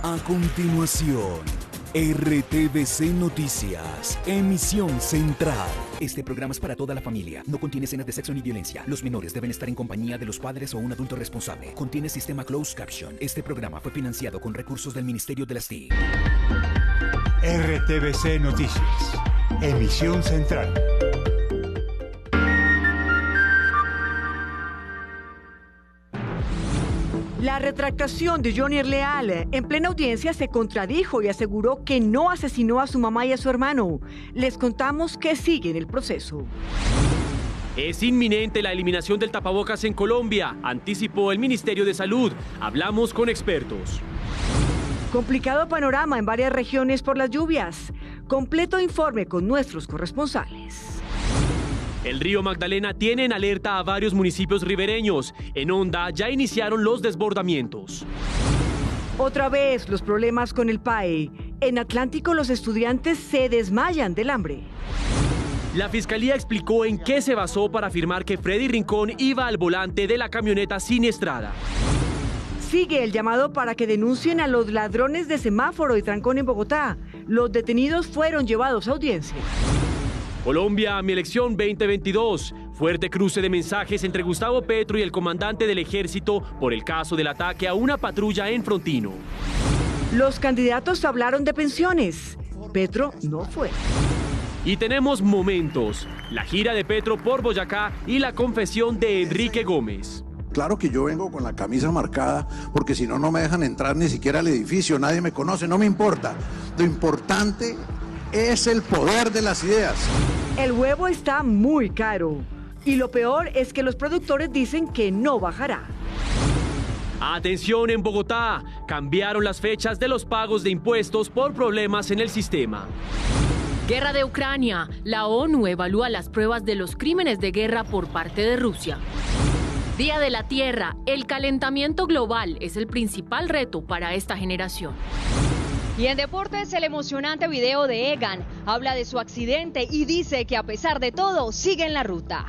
A continuación, RTVC Noticias, emisión central. Este programa es para toda la familia. No contiene escenas de sexo ni violencia. Los menores deben estar en compañía de los padres o un adulto responsable. Contiene sistema closed caption. Este programa fue financiado con recursos del Ministerio de las TIC. RTVC Noticias, emisión central. La retractación de Jonier Leal en plena audiencia se contradijo y aseguró que no asesinó a su mamá y a su hermano. Les contamos que sigue en el proceso. Es inminente la eliminación del tapabocas en Colombia, anticipó el Ministerio de Salud. Hablamos con expertos. Complicado panorama en varias regiones por las lluvias. Completo informe con nuestros corresponsales. El río Magdalena tiene en alerta a varios municipios ribereños. En Honda ya iniciaron los desbordamientos. Otra vez los problemas con el PAE. En Atlántico los estudiantes se desmayan del hambre. La Fiscalía explicó en qué se basó para afirmar que Freddy Rincón iba al volante de la camioneta siniestrada. Sigue el llamado para que denuncien a los ladrones de semáforo y trancón en Bogotá. Los detenidos fueron llevados a audiencia. Colombia, mi elección 2022. Fuerte cruce de mensajes entre Gustavo Petro y el comandante del ejército por el caso del ataque a una patrulla en Frontino. Los candidatos hablaron de pensiones. Petro no fue. Y tenemos momentos. La gira de Petro por Boyacá y la confesión de Enrique Gómez. Claro que yo vengo con la camisa marcada, porque si no, no me dejan entrar ni siquiera al edificio, nadie me conoce, no me importa. Lo importante es el poder de las ideas. El huevo está muy caro. Y lo peor es que los productores dicen que no bajará. Atención en Bogotá. Cambiaron las fechas de los pagos de impuestos por problemas en el sistema. Guerra de Ucrania. La ONU evalúa las pruebas de los crímenes de guerra por parte de Rusia. Día de la Tierra. El calentamiento global es el principal reto para esta generación. Y en deportes, el emocionante video de Egan habla de su accidente y dice que a pesar de todo, sigue en la ruta.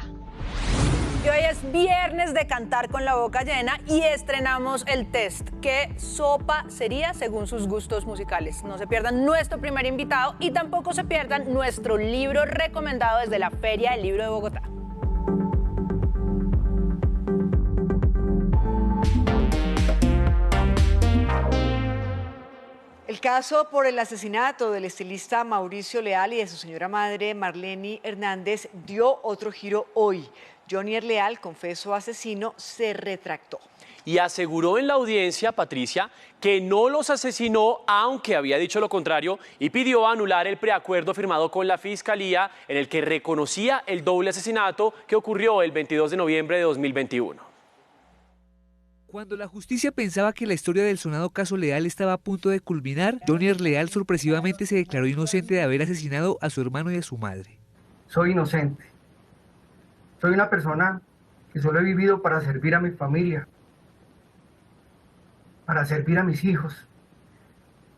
Y hoy es viernes de cantar con la boca llena y estrenamos el test. ¿Qué sopa sería según sus gustos musicales? No se pierdan nuestro primer invitado y tampoco se pierdan nuestro libro recomendado desde la Feria del Libro de Bogotá. El caso por el asesinato del estilista Mauricio Leal y de su señora madre Marleni Hernández dio otro giro hoy. Jonier Leal, confeso asesino, se retractó. Y aseguró en la audiencia, Patricia, que no los asesinó, aunque había dicho lo contrario, y pidió anular el preacuerdo firmado con la Fiscalía en el que reconocía el doble asesinato que ocurrió el 22 de noviembre de 2021. Cuando la justicia pensaba que la historia del sonado caso Leal estaba a punto de culminar, Jonier Leal sorpresivamente se declaró inocente de haber asesinado a su hermano y a su madre. Soy inocente. Soy una persona que solo he vivido para servir a mi familia, para servir a mis hijos,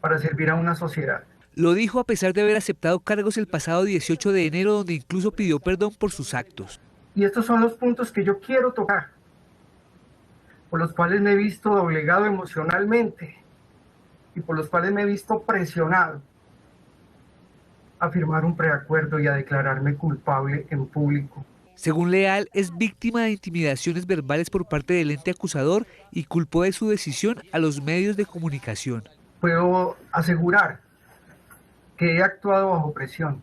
para servir a una sociedad. Lo dijo a pesar de haber aceptado cargos el pasado 18 de enero, donde incluso pidió perdón por sus actos. Y estos son los puntos que yo quiero tocar, por los cuales me he visto doblegado emocionalmente y por los cuales me he visto presionado a firmar un preacuerdo y a declararme culpable en público. Según Leal, es víctima de intimidaciones verbales por parte del ente acusador y culpó de su decisión a los medios de comunicación. Puedo asegurar que he actuado bajo presión.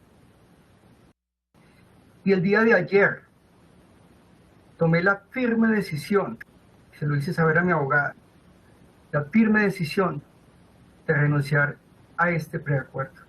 Y el día de ayer tomé la firme decisión, se lo hice saber a mi abogada, la firme decisión de renunciar a este preacuerdo.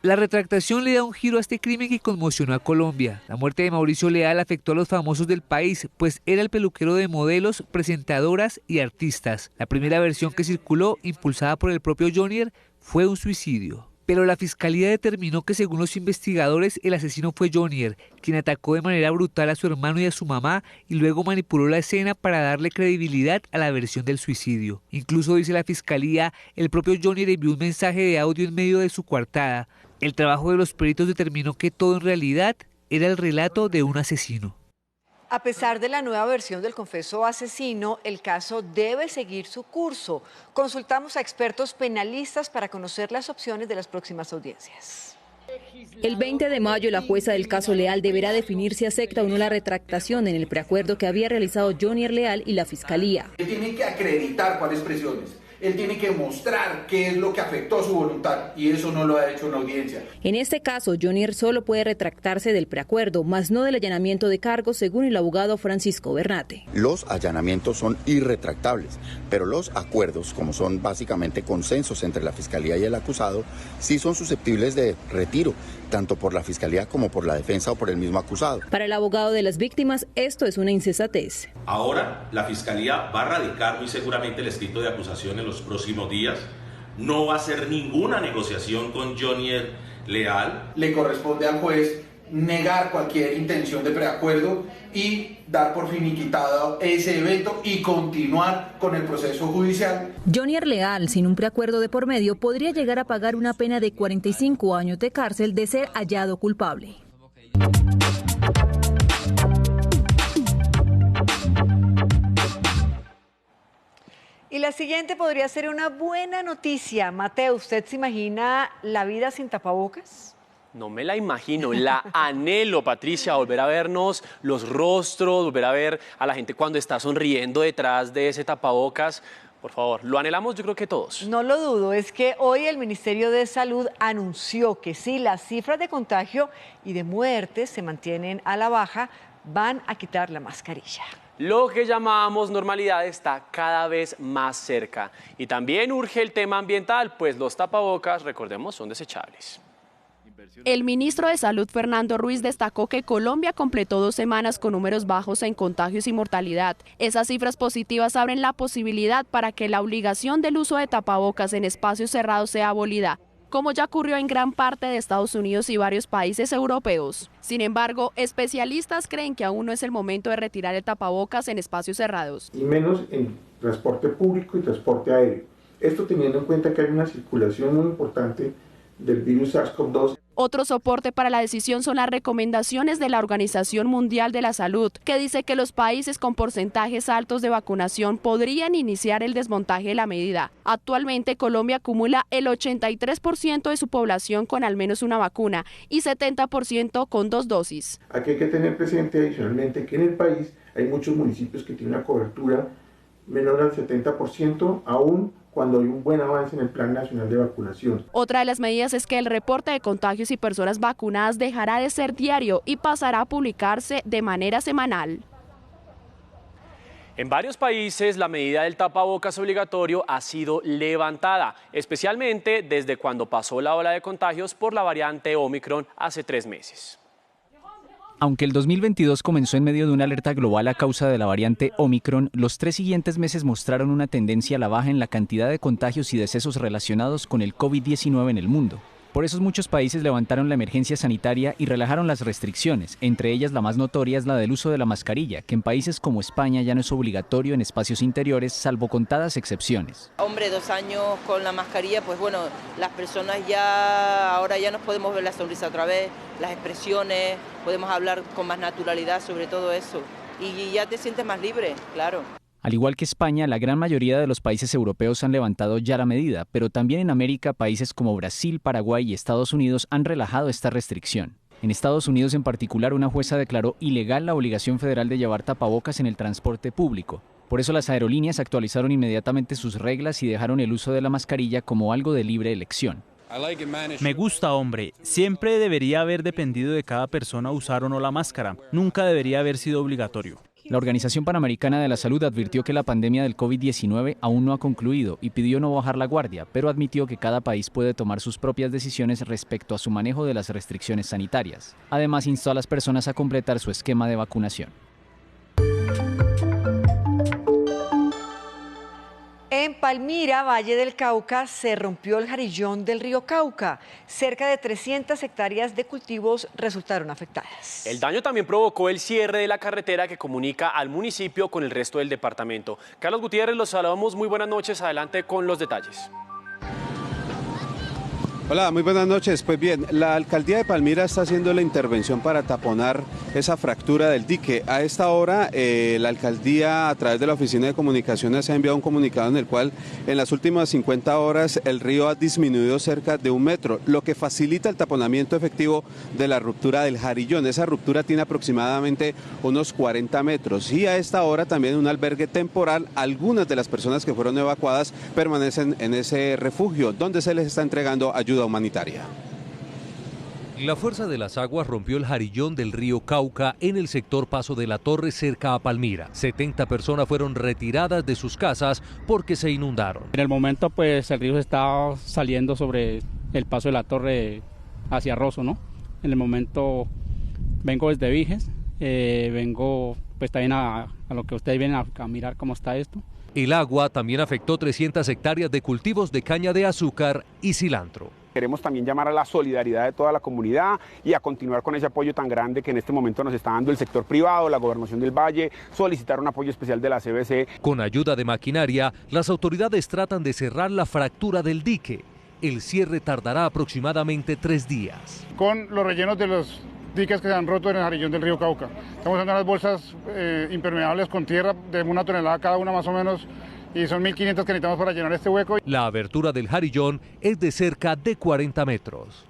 La retractación le da un giro a este crimen que conmocionó a Colombia. La muerte de Mauricio Leal afectó a los famosos del país, pues era el peluquero de modelos, presentadoras y artistas. La primera versión que circuló, impulsada por el propio Jonier, fue un suicidio. Pero la Fiscalía determinó que, según los investigadores, el asesino fue Jonier, quien atacó de manera brutal a su hermano y a su mamá y luego manipuló la escena para darle credibilidad a la versión del suicidio. Incluso, dice la Fiscalía, el propio Jonier envió un mensaje de audio en medio de su coartada. El trabajo de los peritos determinó que todo en realidad era el relato de un asesino. A pesar de la nueva versión del confeso asesino, el caso debe seguir su curso. Consultamos a expertos penalistas para conocer las opciones de las próximas audiencias. El 20 de mayo, la jueza del caso Leal deberá definir si acepta o no la retractación en el preacuerdo que había realizado Jonier Leal y la Fiscalía. Él tiene que acreditar cuáles presiones. Él tiene que mostrar qué es lo que afectó su voluntad y eso no lo ha hecho en la audiencia. En este caso, Jonier solo puede retractarse del preacuerdo, más no del allanamiento de cargos, según el abogado Francisco Bernate. Los allanamientos son irretractables, pero los acuerdos, como son básicamente consensos entre la Fiscalía y el acusado, sí son susceptibles de retiro, tanto por la Fiscalía como por la defensa o por el mismo acusado. Para el abogado de las víctimas, esto es una insensatez. Ahora, la Fiscalía va a radicar muy seguramente el escrito de acusación en los próximos días. No va a hacer ninguna negociación con Jonier Leal. Le corresponde al juez negar cualquier intención de preacuerdo y dar por finiquitado ese evento y continuar con el proceso judicial. Jonier Leal, sin un preacuerdo de por medio, podría llegar a pagar una pena de 45 años de cárcel de ser hallado culpable. Y la siguiente podría ser una buena noticia. Mateo, ¿usted se imagina la vida sin tapabocas? No me la imagino, la anhelo, Patricia, volver a vernos los rostros, volver a ver a la gente cuando está sonriendo detrás de ese tapabocas. Por favor, lo anhelamos yo creo que todos. No lo dudo, es que hoy el Ministerio de Salud anunció que si las cifras de contagio y de muertes se mantienen a la baja, van a quitar la mascarilla. Lo que llamamos normalidad está cada vez más cerca. Y también urge el tema ambiental, pues los tapabocas, recordemos, son desechables. El ministro de Salud, Fernando Ruiz, destacó que Colombia completó 2 semanas con números bajos en contagios y mortalidad. Esas cifras positivas abren la posibilidad para que la obligación del uso de tapabocas en espacios cerrados sea abolida, como ya ocurrió en gran parte de Estados Unidos y varios países europeos. Sin embargo, especialistas creen que aún no es el momento de retirar el tapabocas en espacios cerrados. Y menos en transporte público y transporte aéreo. Esto teniendo en cuenta que hay una circulación muy importante del virus SARS-CoV-2. Otro soporte para la decisión son las recomendaciones de la Organización Mundial de la Salud, que dice que los países con porcentajes altos de vacunación podrían iniciar el desmontaje de la medida. Actualmente, Colombia acumula el 83% de su población con al menos una vacuna y 70% con 2 dosis. Aquí hay que tener presente adicionalmente que en el país hay muchos municipios que tienen una cobertura menor al 70%, aún cuando hay un buen avance en el Plan Nacional de Vacunación. Otra de las medidas es que el reporte de contagios y personas vacunadas dejará de ser diario y pasará a publicarse de manera semanal. En varios países la medida del tapabocas obligatorio ha sido levantada, especialmente desde cuando pasó la ola de contagios por la variante Omicron hace 3 meses. Aunque el 2022 comenzó en medio de una alerta global a causa de la variante Omicron, los 3 siguientes meses mostraron una tendencia a la baja en la cantidad de contagios y decesos relacionados con el COVID-19 en el mundo. Por eso muchos países levantaron la emergencia sanitaria y relajaron las restricciones, entre ellas la más notoria es la del uso de la mascarilla, que en países como España ya no es obligatorio en espacios interiores, salvo contadas excepciones. Hombre, 2 años con la mascarilla, pues bueno, las personas ahora ya nos podemos ver la sonrisa otra vez, las expresiones, podemos hablar con más naturalidad sobre todo eso y ya te sientes más libre, claro. Al igual que España, la gran mayoría de los países europeos han levantado ya la medida, pero también en América, países como Brasil, Paraguay y Estados Unidos han relajado esta restricción. En Estados Unidos en particular, una jueza declaró ilegal la obligación federal de llevar tapabocas en el transporte público. Por eso las aerolíneas actualizaron inmediatamente sus reglas y dejaron el uso de la mascarilla como algo de libre elección. Me gusta, hombre. Siempre debería haber dependido de cada persona usar o no la máscara. Nunca debería haber sido obligatorio. La Organización Panamericana de la Salud advirtió que la pandemia del COVID-19 aún no ha concluido y pidió no bajar la guardia, pero admitió que cada país puede tomar sus propias decisiones respecto a su manejo de las restricciones sanitarias. Además, instó a las personas a completar su esquema de vacunación. En Palmira, Valle del Cauca, se rompió el jarillón del río Cauca. Cerca de 300 hectáreas de cultivos resultaron afectadas. El daño también provocó el cierre de la carretera que comunica al municipio con el resto del departamento. Carlos Gutiérrez, los saludamos. Muy buenas noches. Adelante con los detalles. Hola, muy buenas noches. Pues bien, la alcaldía de Palmira está haciendo la intervención para taponar esa fractura del dique. A esta hora la alcaldía a través de la Oficina de Comunicaciones ha enviado un comunicado en el cual en las últimas 50 horas el río ha disminuido cerca de 1 metro, lo que facilita el taponamiento efectivo de la ruptura del Jarillón. Esa ruptura tiene aproximadamente unos 40 metros y a esta hora también un albergue temporal. Algunas de las personas que fueron evacuadas permanecen en ese refugio donde se les está entregando ayuda humanitaria. La fuerza de las aguas rompió el Jarillón del río Cauca en el sector Paso de la Torre cerca a Palmira. 70 personas fueron retiradas de sus casas porque se inundaron. En el momento pues el río está saliendo sobre el Paso de la Torre hacia Rosso, ¿no? En el momento vengo desde Viges, vengo pues también a lo que ustedes vienen a mirar cómo está esto. El agua también afectó 300 hectáreas de cultivos de caña de azúcar y cilantro. Queremos también llamar a la solidaridad de toda la comunidad y a continuar con ese apoyo tan grande que en este momento nos está dando el sector privado, la Gobernación del Valle, solicitar un apoyo especial de la CBC. Con ayuda de maquinaria, las autoridades tratan de cerrar la fractura del dique. El cierre tardará aproximadamente 3 días. Con los rellenos de los diques que se han roto en el Jarillón del río Cauca. Estamos usando unas bolsas impermeables con tierra de 1 tonelada cada una más o menos, y son 1.500 que necesitamos para llenar este hueco. La abertura del Jarillón es de cerca de 40 metros.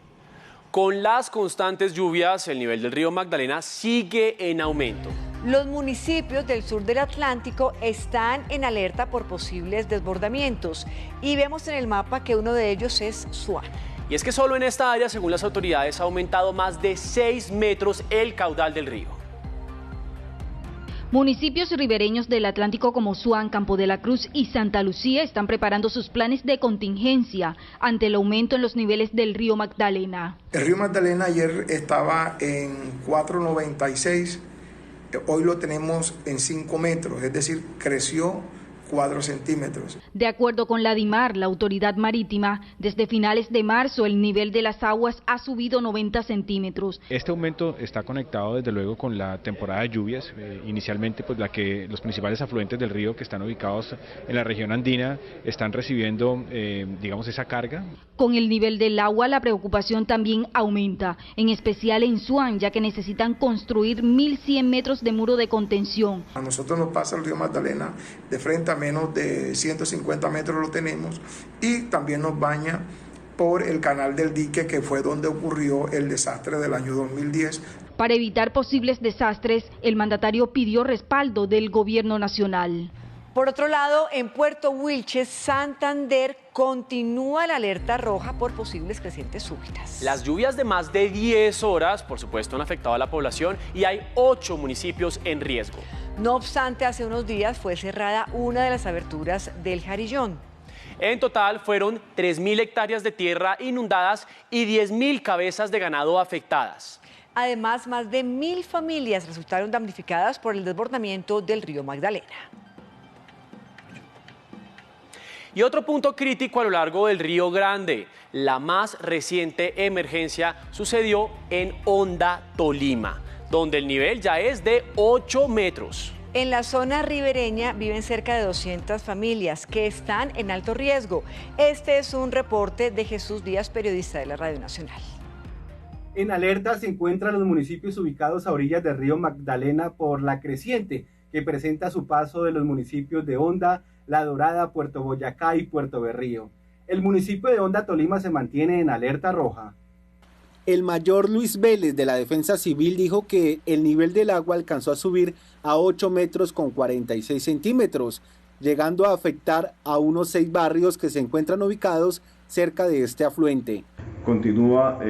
Con las constantes lluvias, el nivel del río Magdalena sigue en aumento. Los municipios del sur del Atlántico están en alerta por posibles desbordamientos y vemos en el mapa que uno de ellos es Suana. Y es que solo en esta área, según las autoridades, ha aumentado más de 6 metros el caudal del río. Municipios ribereños del Atlántico como Suán, Campo de la Cruz y Santa Lucía están preparando sus planes de contingencia ante el aumento en los niveles del río Magdalena. El río Magdalena ayer estaba en 4,96, hoy lo tenemos en 5 metros, es decir, creció 4 centímetros. De acuerdo con la DIMAR, la autoridad marítima, desde finales de marzo el nivel de las aguas ha subido 90 centímetros. Este aumento está conectado desde luego con la temporada de lluvias, inicialmente pues los principales afluentes del río que están ubicados en la región andina están recibiendo digamos esa carga. Con el nivel del agua la preocupación también aumenta, en especial en Suán, ya que necesitan construir 1.100 metros de muro de contención. A nosotros nos pasa el río Magdalena de frente a menos de 150 metros lo tenemos y también nos baña por el canal del dique que fue donde ocurrió el desastre del año 2010. Para evitar posibles desastres, el mandatario pidió respaldo del gobierno nacional. Por otro lado, en Puerto Wilches, Santander, continúa la alerta roja por posibles crecientes súbitas. Las lluvias de más de 10 horas, por supuesto, han afectado a la población y hay 8 municipios en riesgo. No obstante, hace unos días fue cerrada una de las aberturas del Jarillón. En total fueron 3.000 hectáreas de tierra inundadas y 10.000 cabezas de ganado afectadas. Además, más de 1.000 familias resultaron damnificadas por el desbordamiento del río Magdalena. Y otro punto crítico a lo largo del Río Grande, la más reciente emergencia sucedió en Honda, Tolima, donde el nivel ya es de 8 metros. En la zona ribereña viven cerca de 200 familias que están en alto riesgo. Este es un reporte de Jesús Díaz, periodista de la Radio Nacional. En alerta se encuentran los municipios ubicados a orillas del río Magdalena por la creciente que presenta su paso de los municipios de Honda, La Dorada, Puerto Boyacá y Puerto Berrío. El municipio de Honda, Tolima, se mantiene en alerta roja. El mayor Luis Vélez de la Defensa Civil dijo que el nivel del agua alcanzó a subir a 8 metros con 46 centímetros, llegando a afectar a unos 6 barrios que se encuentran ubicados cerca de este afluente. Continúa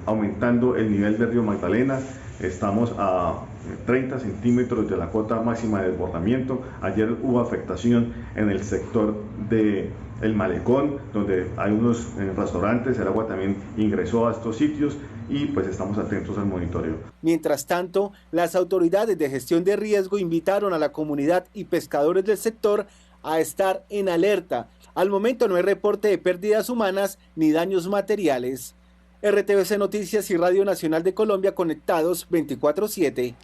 aumentando el nivel del río Magdalena, estamos a 30 centímetros de la cota máxima de desbordamiento. Ayer hubo afectación en el sector de El Malecón, donde hay unos restaurantes, el agua también ingresó a estos sitios y pues estamos atentos al monitoreo. Mientras tanto, las autoridades de gestión de riesgo invitaron a la comunidad y pescadores del sector a estar en alerta. Al momento no hay reporte de pérdidas humanas ni daños materiales. RTVC Noticias y Radio Nacional de Colombia conectados 24/7.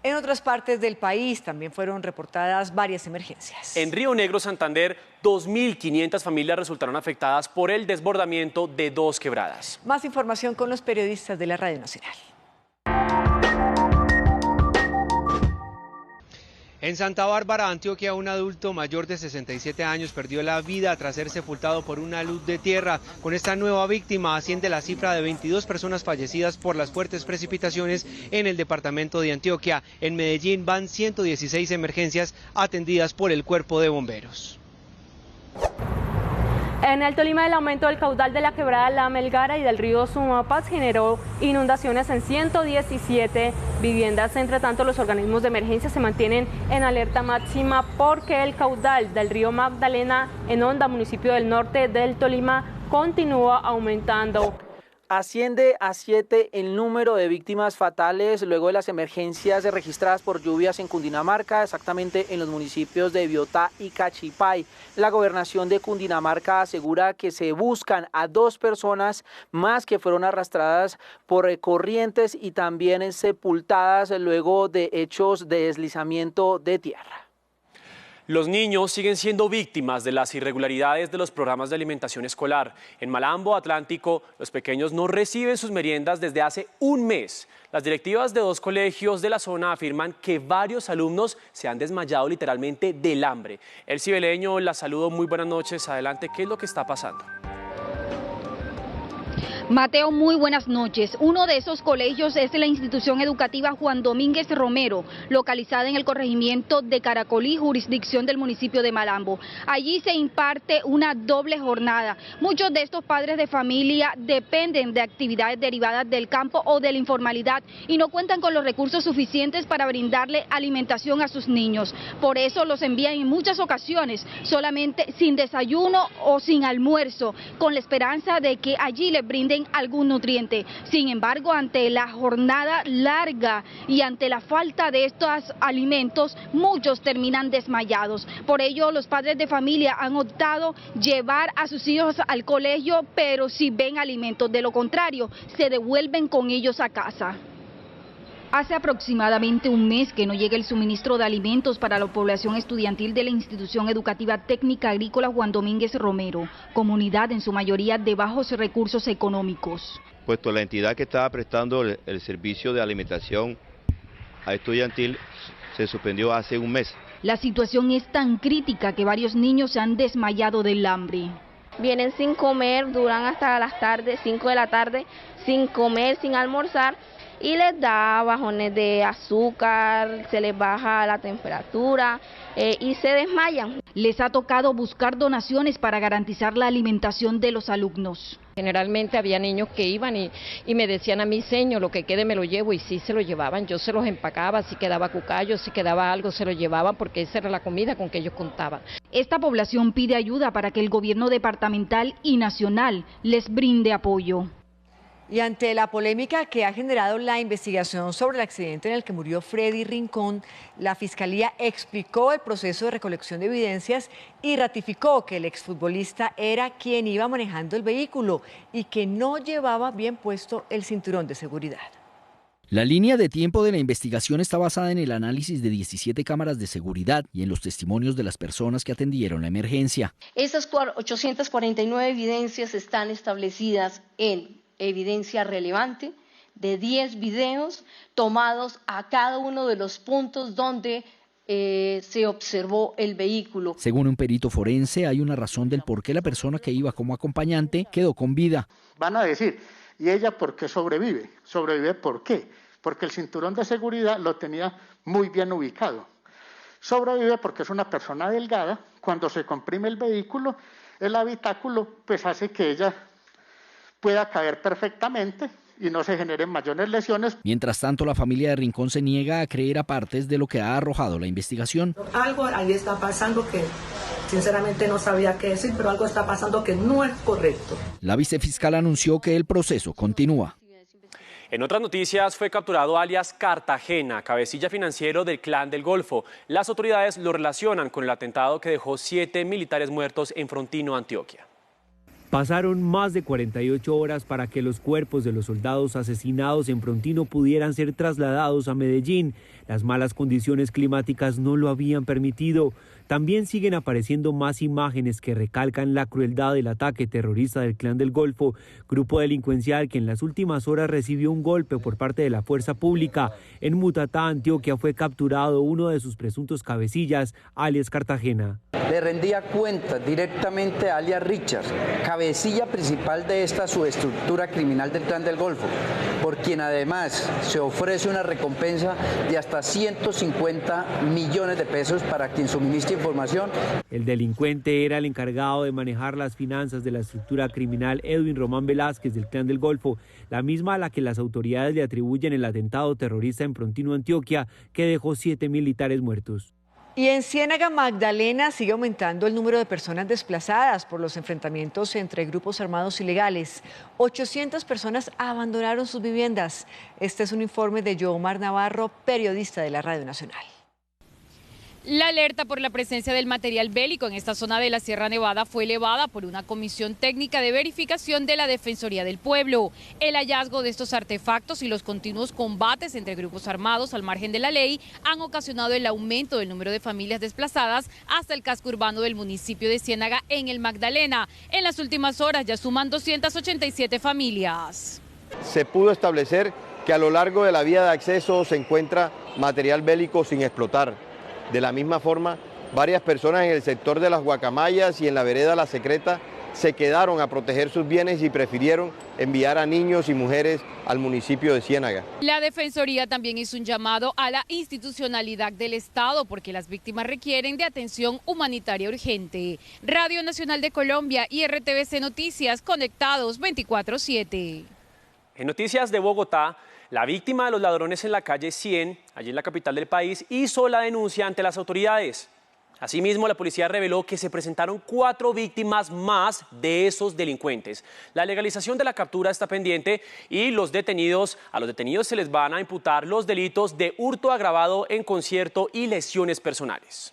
En otras partes del país también fueron reportadas varias emergencias. En Río Negro, Santander, 2.500 familias resultaron afectadas por el desbordamiento de 2 quebradas. Más información con los periodistas de la Radio Nacional. En Santa Bárbara, Antioquia, un adulto mayor de 67 años perdió la vida tras ser sepultado por una luz de tierra. Con esta nueva víctima asciende la cifra de 22 personas fallecidas por las fuertes precipitaciones en el departamento de Antioquia. En Medellín van 116 emergencias atendidas por el Cuerpo de Bomberos. En el Tolima, el aumento del caudal de la quebrada La Melgara y del río Sumapaz generó inundaciones en 117 viviendas. Entre tanto, los organismos de emergencia se mantienen en alerta máxima porque el caudal del río Magdalena en Honda, municipio del norte del Tolima, continúa aumentando. Asciende a 7 el número de víctimas fatales luego de las emergencias registradas por lluvias en Cundinamarca, exactamente en los municipios de Biotá y Cachipay. La gobernación de Cundinamarca asegura que se buscan a 2 personas más que fueron arrastradas por corrientes y también sepultadas luego de hechos de deslizamiento de tierra. Los niños siguen siendo víctimas de las irregularidades de los programas de alimentación escolar. En Malambo, Atlántico, los pequeños no reciben sus meriendas desde hace un mes. Las directivas de 2 colegios de la zona afirman que varios alumnos se han desmayado literalmente del hambre. El Cibeleño, la saludo, muy buenas noches. Adelante, ¿qué es lo que está pasando? Mateo, muy buenas noches. Uno de esos colegios es la institución educativa Juan Domínguez Romero, localizada en el corregimiento de Caracolí, jurisdicción del municipio de Malambo. Allí se imparte una doble jornada. Muchos de estos padres de familia dependen de actividades derivadas del campo o de la informalidad y no cuentan con los recursos suficientes para brindarle alimentación a sus niños. Por eso los envían en muchas ocasiones solamente sin desayuno o sin almuerzo, con la esperanza de que allí les brinden algún nutriente. Sin embargo, ante la jornada larga y ante la falta de estos alimentos, muchos terminan desmayados. Por ello, los padres de familia han optado llevar a sus hijos al colegio, pero si ven alimentos, de lo contrario, se devuelven con ellos a casa. Hace aproximadamente un mes que no llega el suministro de alimentos para la población estudiantil de la institución educativa técnica agrícola Juan Domínguez Romero, comunidad en su mayoría de bajos recursos económicos. Puesto la entidad que estaba prestando el servicio de alimentación a estudiantil se suspendió hace un mes. La situación es tan crítica que varios niños se han desmayado del hambre. Vienen sin comer, duran hasta las tardes, 5 de la tarde, sin comer, sin almorzar. Y les da bajones de azúcar, se les baja la temperatura y se desmayan. Les ha tocado buscar donaciones para garantizar la alimentación de los alumnos. Generalmente había niños que iban y me decían a mí, señor, lo que quede me lo llevo, y sí se lo llevaban. Yo se los empacaba, si quedaba cucayo, si quedaba algo se lo llevaban, porque esa era la comida con que ellos contaban. Esta población pide ayuda para que el gobierno departamental y nacional les brinde apoyo. Y ante la polémica que ha generado la investigación sobre el accidente en el que murió Freddy Rincón, la Fiscalía explicó el proceso de recolección de evidencias y ratificó que el exfutbolista era quien iba manejando el vehículo y que no llevaba bien puesto el cinturón de seguridad. La línea de tiempo de la investigación está basada en el análisis de 17 cámaras de seguridad y en los testimonios de las personas que atendieron la emergencia. Estas 849 evidencias están establecidas en evidencia relevante de 10 videos tomados a cada uno de los puntos donde se observó el vehículo. Según un perito forense, hay una razón del por qué la persona que iba como acompañante quedó con vida. Van a decir, ¿y ella por qué sobrevive? ¿Sobrevive por qué? Porque el cinturón de seguridad lo tenía muy bien ubicado. Sobrevive porque es una persona delgada. Cuando se comprime el vehículo, el habitáculo pues hace que ella pueda caer perfectamente y no se generen mayores lesiones. Mientras tanto, la familia de Rincón se niega a creer a partes de lo que ha arrojado la investigación. Algo ahí está pasando que sinceramente no sabía qué decir, pero algo está pasando que no es correcto. La vicefiscal anunció que el proceso continúa. En otras noticias, fue capturado alias Cartagena, cabecilla financiero del Clan del Golfo. Las autoridades lo relacionan con el atentado que dejó 7 militares muertos en Frontino, Antioquia. Pasaron más de 48 horas para que los cuerpos de los soldados asesinados en Frontino pudieran ser trasladados a Medellín. Las malas condiciones climáticas no lo habían permitido. También siguen apareciendo más imágenes que recalcan la crueldad del ataque terrorista del Clan del Golfo, grupo delincuencial que en las últimas horas recibió un golpe por parte de la fuerza pública. En Mutatá, Antioquia, fue capturado uno de sus presuntos cabecillas, alias Cartagena. Le rendía cuentas directamente a alias Richard, cabecilla principal de esta subestructura criminal del Clan del Golfo, por quien además se ofrece una recompensa de hasta 150 millones de pesos para quien suministre información. El delincuente era el encargado de manejar las finanzas de la estructura criminal Edwin Román Velázquez del Clan del Golfo, la misma a la que las autoridades le atribuyen el atentado terrorista en Prontino, Antioquia, que dejó 7 militares muertos. Y en Ciénaga Magdalena sigue aumentando el número de personas desplazadas por los enfrentamientos entre grupos armados ilegales. 800 personas abandonaron sus viviendas. Este es un informe de Yomar Navarro, periodista de la Radio Nacional. La alerta por la presencia del material bélico en esta zona de la Sierra Nevada fue elevada por una comisión técnica de verificación de la Defensoría del Pueblo. El hallazgo de estos artefactos y los continuos combates entre grupos armados al margen de la ley han ocasionado el aumento del número de familias desplazadas hasta el casco urbano del municipio de Ciénaga en el Magdalena. En las últimas horas ya suman 287 familias. Se pudo establecer que a lo largo de la vía de acceso se encuentra material bélico sin explotar. De la misma forma, varias personas en el sector de las Guacamayas y en la vereda La Secreta se quedaron a proteger sus bienes y prefirieron enviar a niños y mujeres al municipio de Ciénaga. La Defensoría también hizo un llamado a la institucionalidad del Estado porque las víctimas requieren de atención humanitaria urgente. Radio Nacional de Colombia y RTVC Noticias, conectados 24/7. En noticias de Bogotá, la víctima de los ladrones en la calle 100, allí en la capital del país, hizo la denuncia ante las autoridades. Asimismo, la policía reveló que se presentaron 4 víctimas más de esos delincuentes. La legalización de la captura está pendiente y a los detenidos se les van a imputar los delitos de hurto agravado en concierto y lesiones personales.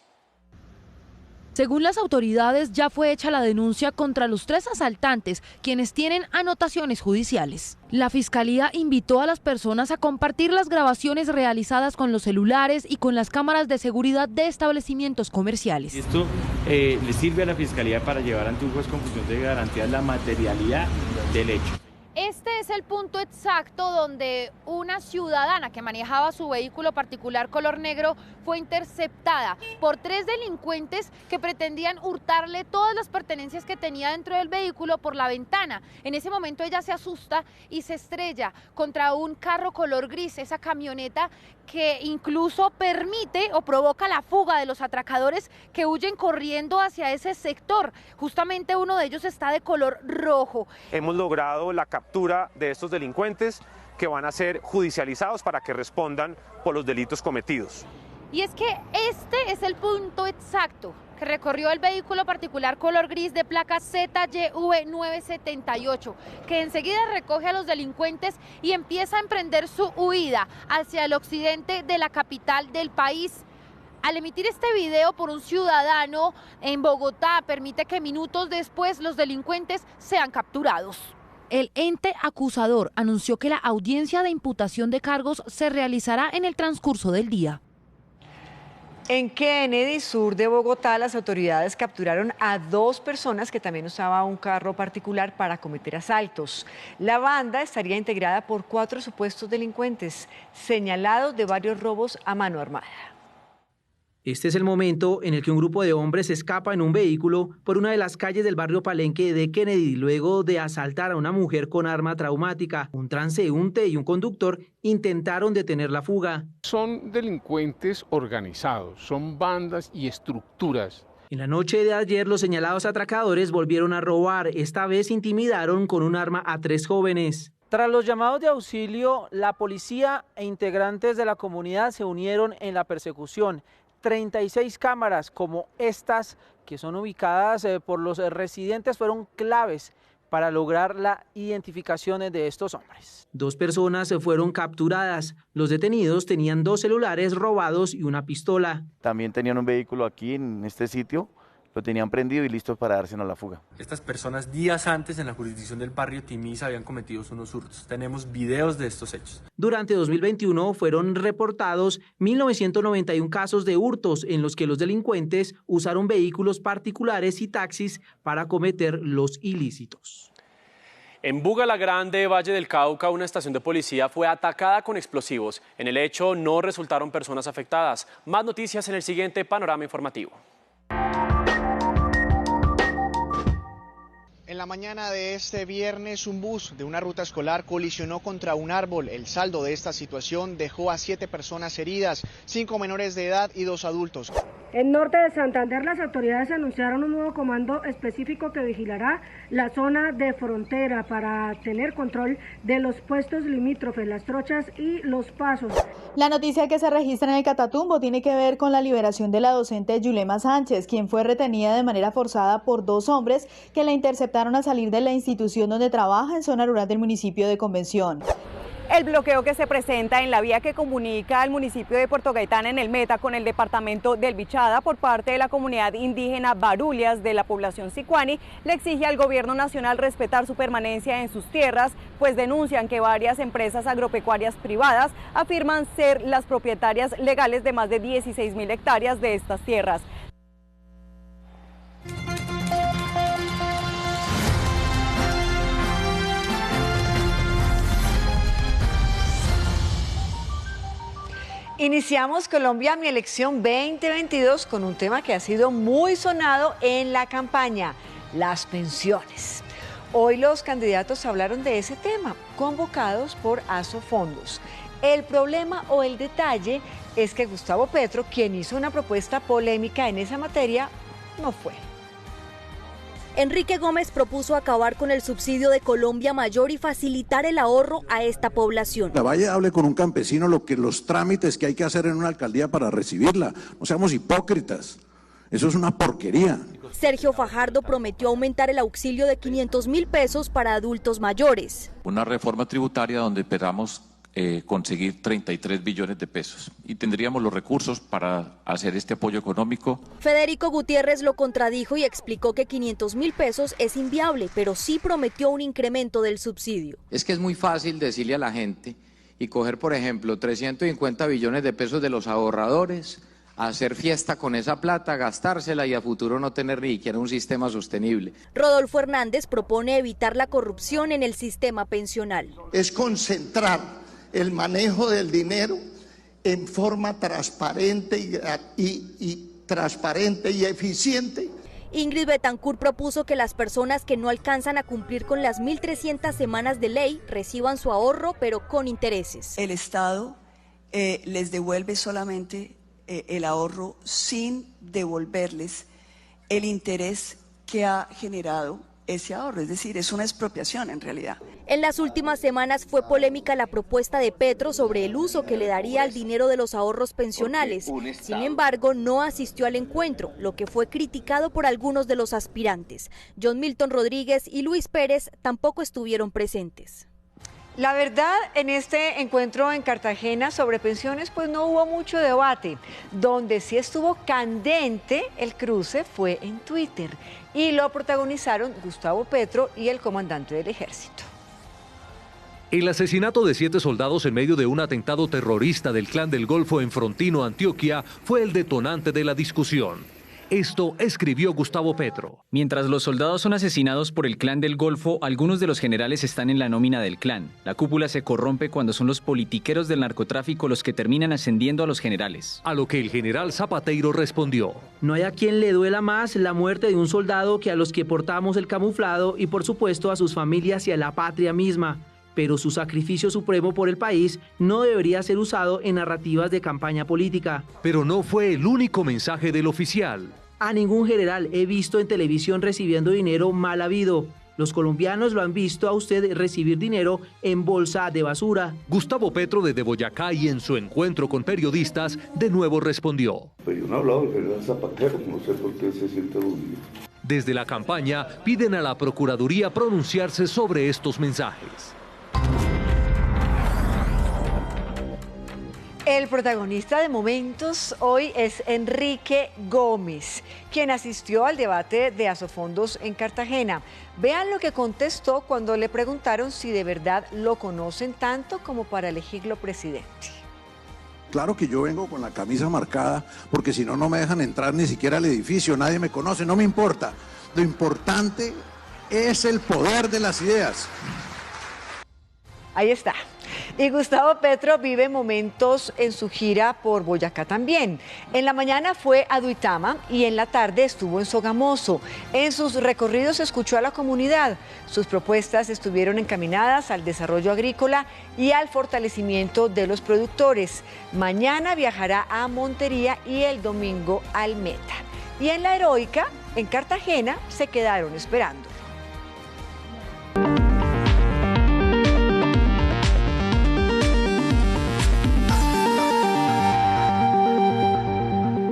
Según las autoridades, ya fue hecha la denuncia contra los 3 asaltantes, quienes tienen anotaciones judiciales. La Fiscalía invitó a las personas a compartir las grabaciones realizadas con los celulares y con las cámaras de seguridad de establecimientos comerciales. Esto le sirve a la Fiscalía para llevar ante un juez con función de garantía la materialidad del hecho. Este es el punto exacto donde una ciudadana que manejaba su vehículo particular color negro fue interceptada por 3 delincuentes que pretendían hurtarle todas las pertenencias que tenía dentro del vehículo por la ventana. En ese momento ella se asusta y se estrella contra un carro color gris, esa camioneta que incluso permite o provoca la fuga de los atracadores que huyen corriendo hacia ese sector. Justamente uno de ellos está de color rojo. Hemos logrado la captura de estos delincuentes que van a ser judicializados para que respondan por los delitos cometidos. Y es que este es el punto exacto que recorrió el vehículo particular color gris de placa ZYV 978, que enseguida recoge a los delincuentes y empieza a emprender su huida hacia el occidente de la capital del país. Al emitir este video por un ciudadano en Bogotá, permite que minutos después los delincuentes sean capturados. El ente acusador anunció que la audiencia de imputación de cargos se realizará en el transcurso del día. En Kennedy, sur de Bogotá, las autoridades capturaron a 2 personas que también usaban un carro particular para cometer asaltos. La banda estaría integrada por 4 supuestos delincuentes, señalados de varios robos a mano armada. Este es el momento en el que un grupo de hombres escapa en un vehículo por una de las calles del barrio Palenque de Kennedy luego de asaltar a una mujer con arma traumática. Un transeúnte y un conductor intentaron detener la fuga. Son delincuentes organizados, son bandas y estructuras. En la noche de ayer, los señalados atracadores volvieron a robar. Esta vez intimidaron con un arma a 3 jóvenes. Tras los llamados de auxilio, la policía e integrantes de la comunidad se unieron en la persecución. 36 cámaras como estas que son ubicadas por los residentes fueron claves para lograr la identificación de estos hombres. 2 personas fueron capturadas. Los detenidos tenían 2 celulares robados y una pistola. También tenían un vehículo aquí en este sitio lo tenían prendido y listos para darse a la fuga. Estas personas días antes en la jurisdicción del barrio Timiza habían cometido unos hurtos. Tenemos videos de estos hechos. Durante 2021 fueron reportados 1.991 casos de hurtos en los que los delincuentes usaron vehículos particulares y taxis para cometer los ilícitos. En Buga la Grande, Valle del Cauca, una estación de policía fue atacada con explosivos. En el hecho no resultaron personas afectadas. Más noticias en el siguiente panorama informativo. En la mañana de este viernes, un bus de una ruta escolar colisionó contra un árbol. El saldo de esta situación dejó a 7 personas heridas, 5 menores de edad y 2 adultos. En norte de Santander, las autoridades anunciaron un nuevo comando específico que vigilará la zona de frontera para tener control de los puestos limítrofes, las trochas y los pasos. La noticia que se registra en el Catatumbo tiene que ver con la liberación de la docente Yulema Sánchez, quien fue retenida de manera forzada por 2 hombres que la interceptaron al salir de la institución donde trabaja en zona rural del municipio de Convención. El bloqueo que se presenta en la vía que comunica al municipio de Puerto Gaitán en el Meta con el departamento del Bichada por parte de la comunidad indígena Barulias de la población sicuani le exige al gobierno nacional respetar su permanencia en sus tierras, pues denuncian que varias empresas agropecuarias privadas afirman ser las propietarias legales de más de 16.000 hectáreas de estas tierras. Iniciamos Colombia, mi elección 2022 con un tema que ha sido muy sonado en la campaña, las pensiones. Hoy los candidatos hablaron de ese tema, convocados por Asofondos. El problema o el detalle es que Gustavo Petro, quien hizo una propuesta polémica en esa materia, no fue. Enrique Gómez propuso acabar con el subsidio de Colombia Mayor y facilitar el ahorro a esta población. Vaya, hable con un campesino los trámites que hay que hacer en una alcaldía para recibirla. No seamos hipócritas. Eso es una porquería. Sergio Fajardo prometió aumentar el auxilio de 500.000 pesos para adultos mayores. Una reforma tributaria donde esperamos conseguir 33 billones de pesos y tendríamos los recursos para hacer este apoyo económico. Federico Gutiérrez lo contradijo y explicó que 500.000 pesos es inviable, pero sí prometió un incremento del subsidio. Es que es muy fácil decirle a la gente y coger, por ejemplo, 350 billones de pesos de los ahorradores, hacer fiesta con esa plata, gastársela y a futuro no tener ni siquiera un sistema sostenible. Rodolfo Hernández propone evitar la corrupción en el sistema pensional. Es concentrar el manejo del dinero en forma transparente y eficiente. Ingrid Betancourt propuso que las personas que no alcanzan a cumplir con las 1.300 semanas de ley reciban su ahorro, pero con intereses. El Estado les devuelve solamente el ahorro sin devolverles el interés que ha generado ese ahorro, es decir, es una expropiación en realidad. En las últimas semanas fue polémica la propuesta de Petro sobre el uso que le daría al dinero de los ahorros pensionales. Sin embargo, no asistió al encuentro, lo que fue criticado por algunos de los aspirantes. John Milton Rodríguez y Luis Pérez tampoco estuvieron presentes. La verdad, en este encuentro en Cartagena sobre pensiones, pues no hubo mucho debate. Donde sí estuvo candente el cruce fue en Twitter y lo protagonizaron Gustavo Petro y el comandante del ejército. El asesinato de 7 soldados en medio de un atentado terrorista del Clan del Golfo en Frontino, Antioquia, fue el detonante de la discusión. Esto escribió Gustavo Petro. Mientras los soldados son asesinados por el Clan del Golfo, algunos de los generales están en la nómina del clan. La cúpula se corrompe cuando son los politiqueros del narcotráfico los que terminan ascendiendo a los generales. A lo que el general Zapateiro respondió: no hay a quien le duela más la muerte de un soldado que a los que portamos el camuflado y por supuesto a sus familias y a la patria misma. Pero su sacrificio supremo por el país no debería ser usado en narrativas de campaña política. Pero no fue el único mensaje del oficial. A ningún general he visto en televisión recibiendo dinero mal habido. Los colombianos lo han visto a usted recibir dinero en bolsa de basura. Gustavo Petro desde Boyacá y en su encuentro con periodistas de nuevo respondió. Pues yo no he hablado del general Zapatero, no sé por qué se siente aludido. Desde la campaña piden a la Procuraduría pronunciarse sobre estos mensajes. El protagonista de Momentos hoy es Enrique Gómez, quien asistió al debate de Asofondos en Cartagena. Vean lo que contestó cuando le preguntaron si de verdad lo conocen tanto como para elegirlo presidente. Claro que yo vengo con la camisa marcada, porque si no, no me dejan entrar ni siquiera al edificio, nadie me conoce, no me importa. Lo importante es el poder de las ideas. Ahí está. Y Gustavo Petro vive Momentos en su gira por Boyacá también. En la mañana fue a Duitama y en la tarde estuvo en Sogamoso. En sus recorridos escuchó a la comunidad. Sus propuestas estuvieron encaminadas al desarrollo agrícola y al fortalecimiento de los productores. Mañana viajará a Montería y el domingo al Meta. Y en la Heroica, en Cartagena, se quedaron esperando.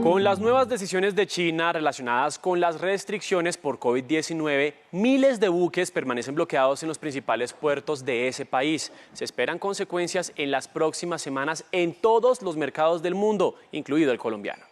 Con las nuevas decisiones de China relacionadas con las restricciones por COVID-19, miles de buques permanecen bloqueados en los principales puertos de ese país. Se esperan consecuencias en las próximas semanas en todos los mercados del mundo, incluido el colombiano.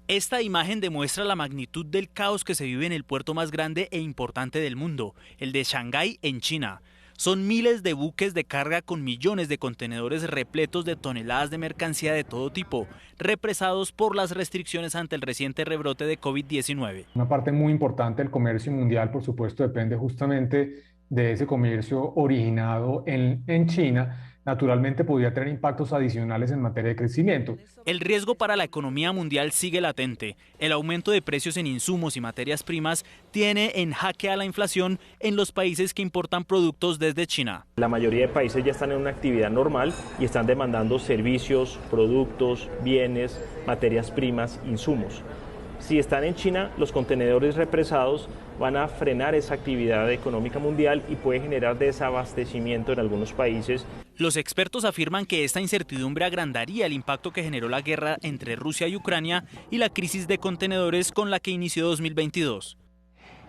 Esta imagen demuestra la magnitud del caos que se vive en el puerto más grande e importante del mundo, el de Shanghái en China. Son miles de buques de carga con millones de contenedores repletos de toneladas de mercancía de todo tipo, represados por las restricciones ante el reciente rebrote de COVID-19. Una parte muy importante del comercio mundial, por supuesto, depende justamente de ese comercio originado en China. Naturalmente podría tener impactos adicionales en materia de crecimiento. El riesgo para la economía mundial sigue latente. El aumento de precios en insumos y materias primas tiene en jaque a la inflación en los países que importan productos desde China. La mayoría de países ya están en una actividad normal y están demandando servicios, productos, bienes, materias primas, insumos. Si están en China, los contenedores represados van a frenar esa actividad económica mundial y puede generar desabastecimiento en algunos países. Los expertos afirman que esta incertidumbre agrandaría el impacto que generó la guerra entre Rusia y Ucrania y la crisis de contenedores con la que inició 2022.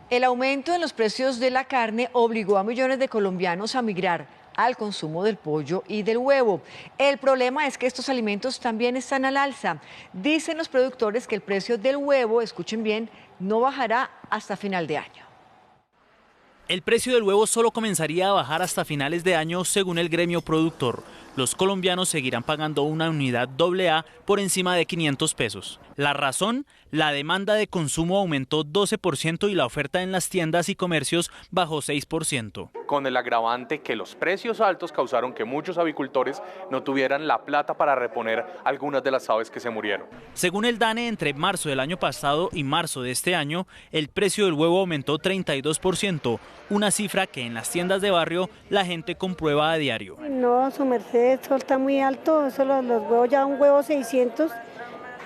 El aumento en los precios de la carne obligó a millones de colombianos a migrar al consumo del pollo y del huevo. El problema es que estos alimentos también están al alza. Dicen los productores que el precio del huevo, escuchen bien, no bajará hasta final de año. El precio del huevo solo comenzaría a bajar hasta finales de año según el gremio productor. Los colombianos seguirán pagando una unidad AA por encima de 500 pesos. La razón, la demanda de consumo aumentó 12% y la oferta en las tiendas y comercios bajó 6%. Con el agravante que los precios altos causaron que muchos avicultores no tuvieran la plata para reponer algunas de las aves que se murieron. Según el DANE, entre marzo del año pasado y marzo de este año, el precio del huevo aumentó 32%, una cifra que en las tiendas de barrio la gente comprueba a diario. No, su merced, eso está muy alto, eso los huevos, ya un huevo 600,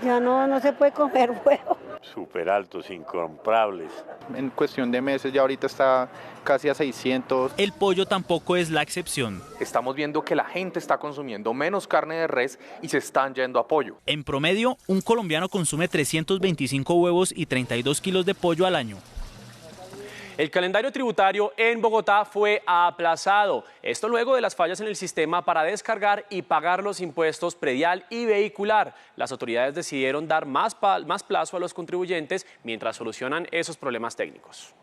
ya no se puede comer huevo. Súper altos, incomprables. En cuestión de meses ya ahorita está casi a 600. El pollo tampoco es la excepción. Estamos viendo que la gente está consumiendo menos carne de res y se están yendo a pollo. En promedio, un colombiano consume 325 huevos y 32 kilos de pollo al año. El calendario tributario en Bogotá fue aplazado. Esto luego de las fallas en el sistema para descargar y pagar los impuestos predial y vehicular. Las autoridades decidieron dar más plazo a los contribuyentes mientras solucionan esos problemas técnicos.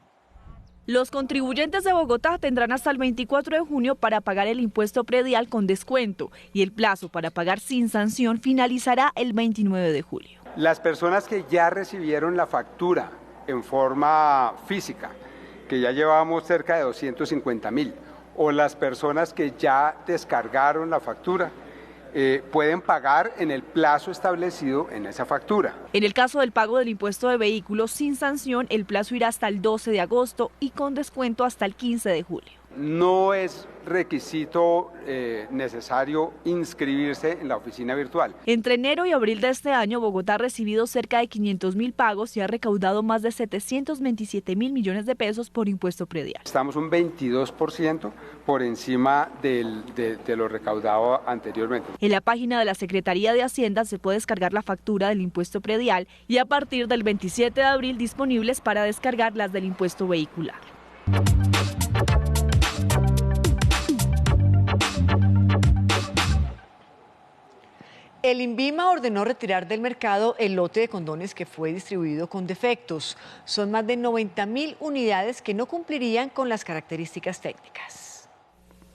Los contribuyentes de Bogotá tendrán hasta el 24 de junio para pagar el impuesto predial con descuento y el plazo para pagar sin sanción finalizará el 29 de julio. Las personas que ya recibieron la factura en forma física, que ya llevamos cerca de 250.000, o las personas que ya descargaron la factura, pueden pagar en el plazo establecido en esa factura. En el caso del pago del impuesto de vehículos sin sanción, el plazo irá hasta el 12 de agosto y con descuento hasta el 15 de julio. No es requisito necesario inscribirse en la oficina virtual. Entre enero y abril de este año, Bogotá ha recibido cerca de 500.000 pagos y ha recaudado más de 727.000 millones de pesos por impuesto predial. Estamos un 22% por encima de lo recaudado anteriormente. En la página de la Secretaría de Hacienda se puede descargar la factura del impuesto predial y a partir del 27 de abril disponibles para descargar las del impuesto vehicular. El INVIMA ordenó retirar del mercado el lote de condones que fue distribuido con defectos. Son más de 90.000 unidades que no cumplirían con las características técnicas.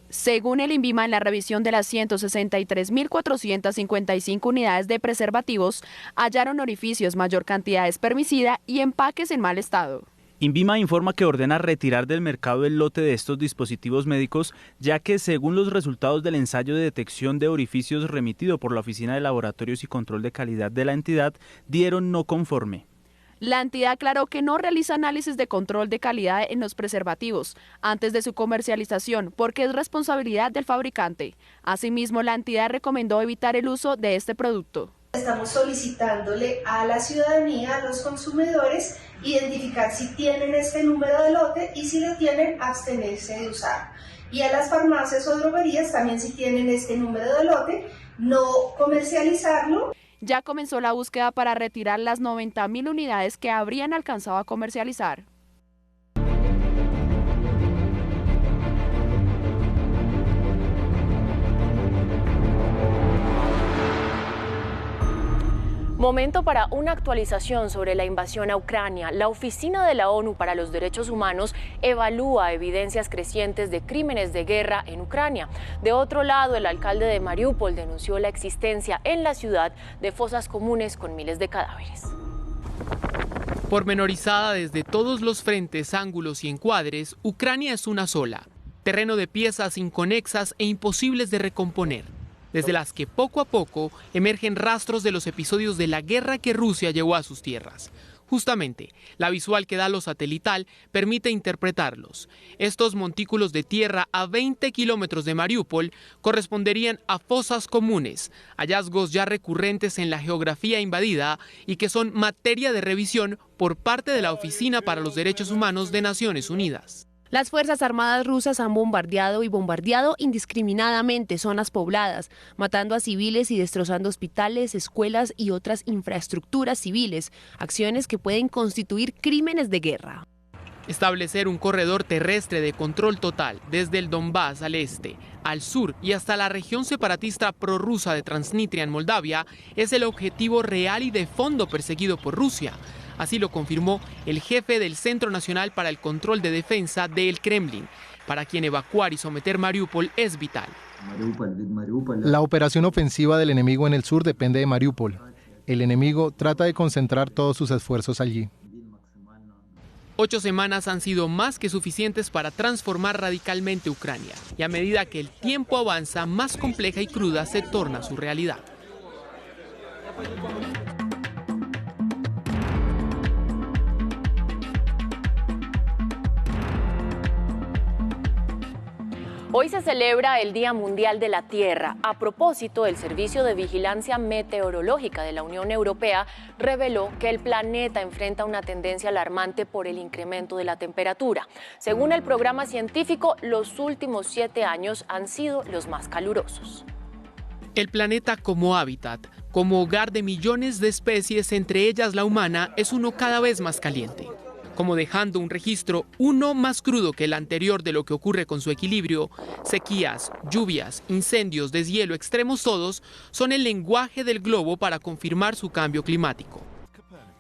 Según el INVIMA, en la revisión de las 163.455 unidades de preservativos, hallaron orificios, mayor cantidad de espermicida y empaques en mal estado. INVIMA informa que ordena retirar del mercado el lote de estos dispositivos médicos, ya que según los resultados del ensayo de detección de orificios remitido por la Oficina de Laboratorios y Control de Calidad de la entidad, dieron no conforme. La entidad aclaró que no realiza análisis de control de calidad en los preservativos antes de su comercialización, porque es responsabilidad del fabricante. Asimismo, la entidad recomendó evitar el uso de este producto. Estamos solicitándole a la ciudadanía, a los consumidores, identificar si tienen este número de lote y si lo tienen, abstenerse de usar. Y a las farmacias o droguerías también, si tienen este número de lote, no comercializarlo. Ya comenzó la búsqueda para retirar las 90.000 unidades que habrían alcanzado a comercializar. Momento para una actualización sobre la invasión a Ucrania. La Oficina de la ONU para los Derechos Humanos evalúa evidencias crecientes de crímenes de guerra en Ucrania. De otro lado, el alcalde de Mariúpol denunció la existencia en la ciudad de fosas comunes con miles de cadáveres. Pormenorizada desde todos los frentes, ángulos y encuadres, Ucrania es una sola. Terreno de piezas inconexas e imposibles de recomponer, desde las que poco a poco emergen rastros de los episodios de la guerra que Rusia llevó a sus tierras. Justamente, la visual que da lo satelital permite interpretarlos. Estos montículos de tierra a 20 kilómetros de Mariúpol corresponderían a fosas comunes, hallazgos ya recurrentes en la geografía invadida y que son materia de revisión por parte de la Oficina para los Derechos Humanos de Naciones Unidas. Las Fuerzas Armadas rusas han bombardeado indiscriminadamente zonas pobladas, matando a civiles y destrozando hospitales, escuelas y otras infraestructuras civiles, acciones que pueden constituir crímenes de guerra. Establecer un corredor terrestre de control total desde el Donbass al este, al sur y hasta la región separatista prorrusa de Transnistria en Moldavia es el objetivo real y de fondo perseguido por Rusia. Así lo confirmó el jefe del Centro Nacional para el Control de Defensa del Kremlin, para quien evacuar y someter Mariúpol es vital. La operación ofensiva del enemigo en el sur depende de Mariúpol. El enemigo trata de concentrar todos sus esfuerzos allí. 8 semanas han sido más que suficientes para transformar radicalmente Ucrania, y a medida que el tiempo avanza, más compleja y cruda se torna su realidad. Hoy se celebra el Día Mundial de la Tierra. A propósito, el Servicio de Vigilancia Meteorológica de la Unión Europea reveló que el planeta enfrenta una tendencia alarmante por el incremento de la temperatura. Según el programa científico, los últimos 7 años han sido los más calurosos. El planeta como hábitat, como hogar de millones de especies, entre ellas la humana, es uno cada vez más caliente. Como dejando un registro uno más crudo que el anterior de lo que ocurre con su equilibrio, sequías, lluvias, incendios, deshielo, extremos todos, son el lenguaje del globo para confirmar su cambio climático.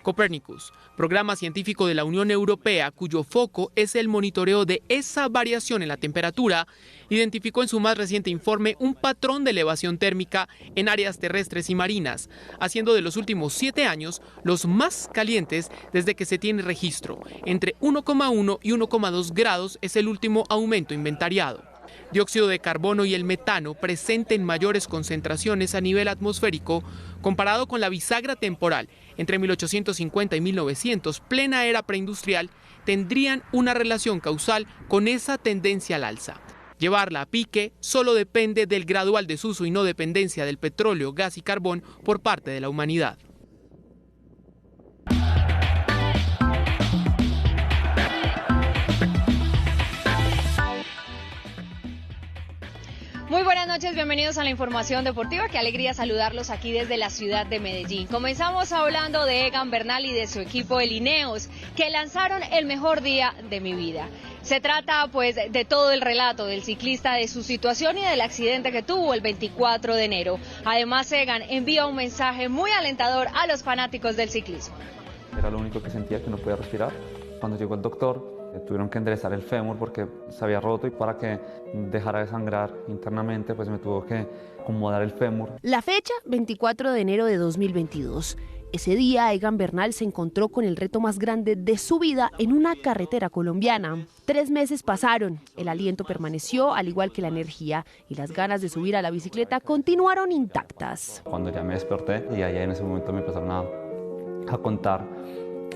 Copernicus, programa científico de la Unión Europea cuyo foco es el monitoreo de esa variación en la temperatura, identificó en su más reciente informe un patrón de elevación térmica en áreas terrestres y marinas, haciendo de los últimos 7 años los más calientes desde que se tiene registro. Entre 1,1 y 1,2 grados es el último aumento inventariado. Dióxido de carbono y el metano, presente en mayores concentraciones a nivel atmosférico, comparado con la bisagra temporal entre 1850 y 1900, plena era preindustrial, tendrían una relación causal con esa tendencia al alza. Llevarla a pique solo depende del gradual desuso y no dependencia del petróleo, gas y carbón por parte de la humanidad. Muy buenas noches, bienvenidos a la información deportiva. Qué alegría saludarlos aquí desde la ciudad de Medellín. Comenzamos hablando de Egan Bernal y de su equipo, el Ineos, que lanzaron el mejor día de mi vida. Se trata pues de todo el relato del ciclista, de su situación y del accidente que tuvo el 24 de enero. Además, Egan envía un mensaje muy alentador a los fanáticos del ciclismo. Era lo único que sentía, que no podía respirar. Cuando llegó el doctor, tuvieron que enderezar el fémur porque se había roto, y para que dejara de sangrar internamente, pues me tuvo que acomodar el fémur. La fecha, 24 de enero de 2022. Ese día, Egan Bernal se encontró con el reto más grande de su vida en una carretera colombiana. 3 meses pasaron, el aliento permaneció, al igual que la energía, y las ganas de subir a la bicicleta continuaron intactas. Cuando ya me desperté, y allá en ese momento me empezaron a contar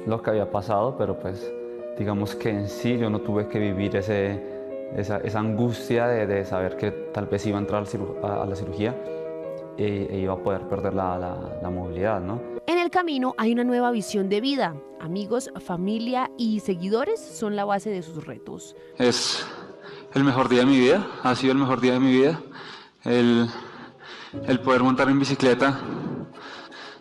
lo que había pasado, pero pues digamos que en sí yo no tuve que vivir esa angustia de saber que tal vez iba a entrar a la cirugía e iba a poder perder la movilidad, ¿no? En el camino hay una nueva visión de vida. Amigos, familia y seguidores son la base de sus retos. Es el mejor día de mi vida, ha sido el mejor día de mi vida. El poder montar en bicicleta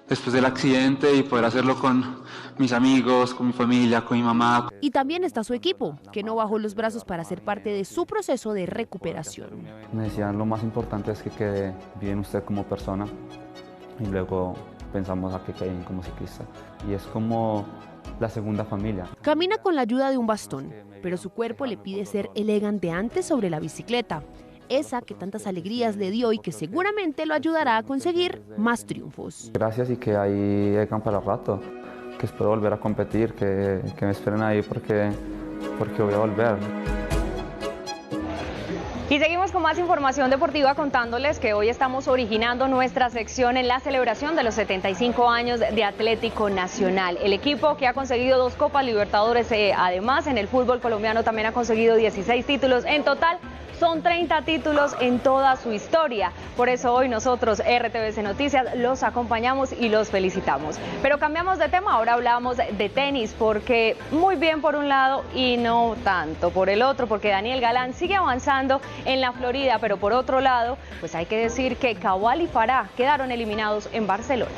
después del accidente y poder hacerlo con mis amigos, con mi familia, con mi mamá. Y también está su equipo, que no bajó los brazos para ser parte de su proceso de recuperación. Me decían, lo más importante es que quede bien usted como persona, y luego pensamos a que quede bien como ciclista. Y es como la segunda familia. Camina con la ayuda de un bastón, pero su cuerpo le pide ser el Egan de antes sobre la bicicleta. Esa que tantas alegrías le dio y que seguramente lo ayudará a conseguir más triunfos. Gracias, y que hay Egan para rato, que espero volver a competir, que me esperen ahí porque voy a volver. Y seguimos con más información deportiva, contándoles que hoy estamos originando nuestra sección en la celebración de los 75 años de Atlético Nacional. El equipo que ha conseguido 2 Copas Libertadores, además en el fútbol colombiano también ha conseguido 16 títulos en total. Son 30 títulos en toda su historia. Por eso hoy nosotros, RTVC Noticias, los acompañamos y los felicitamos. Pero cambiamos de tema, ahora hablamos de tenis, porque muy bien por un lado y no tanto por el otro, porque Daniel Galán sigue avanzando en la Florida, pero por otro lado, pues hay que decir que Cabal y Farah quedaron eliminados en Barcelona.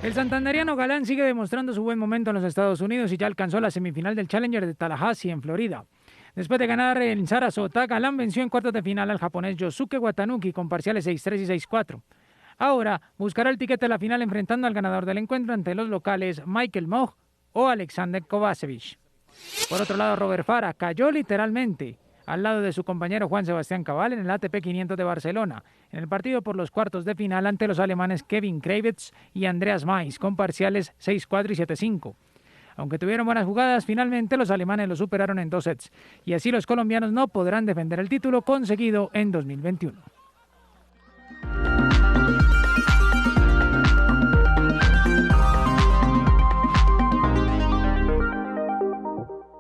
El santanderiano Galán sigue demostrando su buen momento en los Estados Unidos y ya alcanzó la semifinal del Challenger de Tallahassee en Florida. Después de ganar en Sarasota, Galán venció en cuartos de final al japonés Yosuke Watanuki con parciales 6-3 y 6-4. Ahora buscará el tiquete de la final enfrentando al ganador del encuentro ante los locales Michael Moch o Alexander Kovacevic. Por otro lado, Robert Farah cayó literalmente al lado de su compañero Juan Sebastián Cabal en el ATP 500 de Barcelona, en el partido por los cuartos de final ante los alemanes Kevin Kravitz y Andreas Mais con parciales 6-4 y 7-5. Aunque tuvieron buenas jugadas, finalmente los alemanes lo superaron en 2 sets, y así los colombianos no podrán defender el título conseguido en 2021.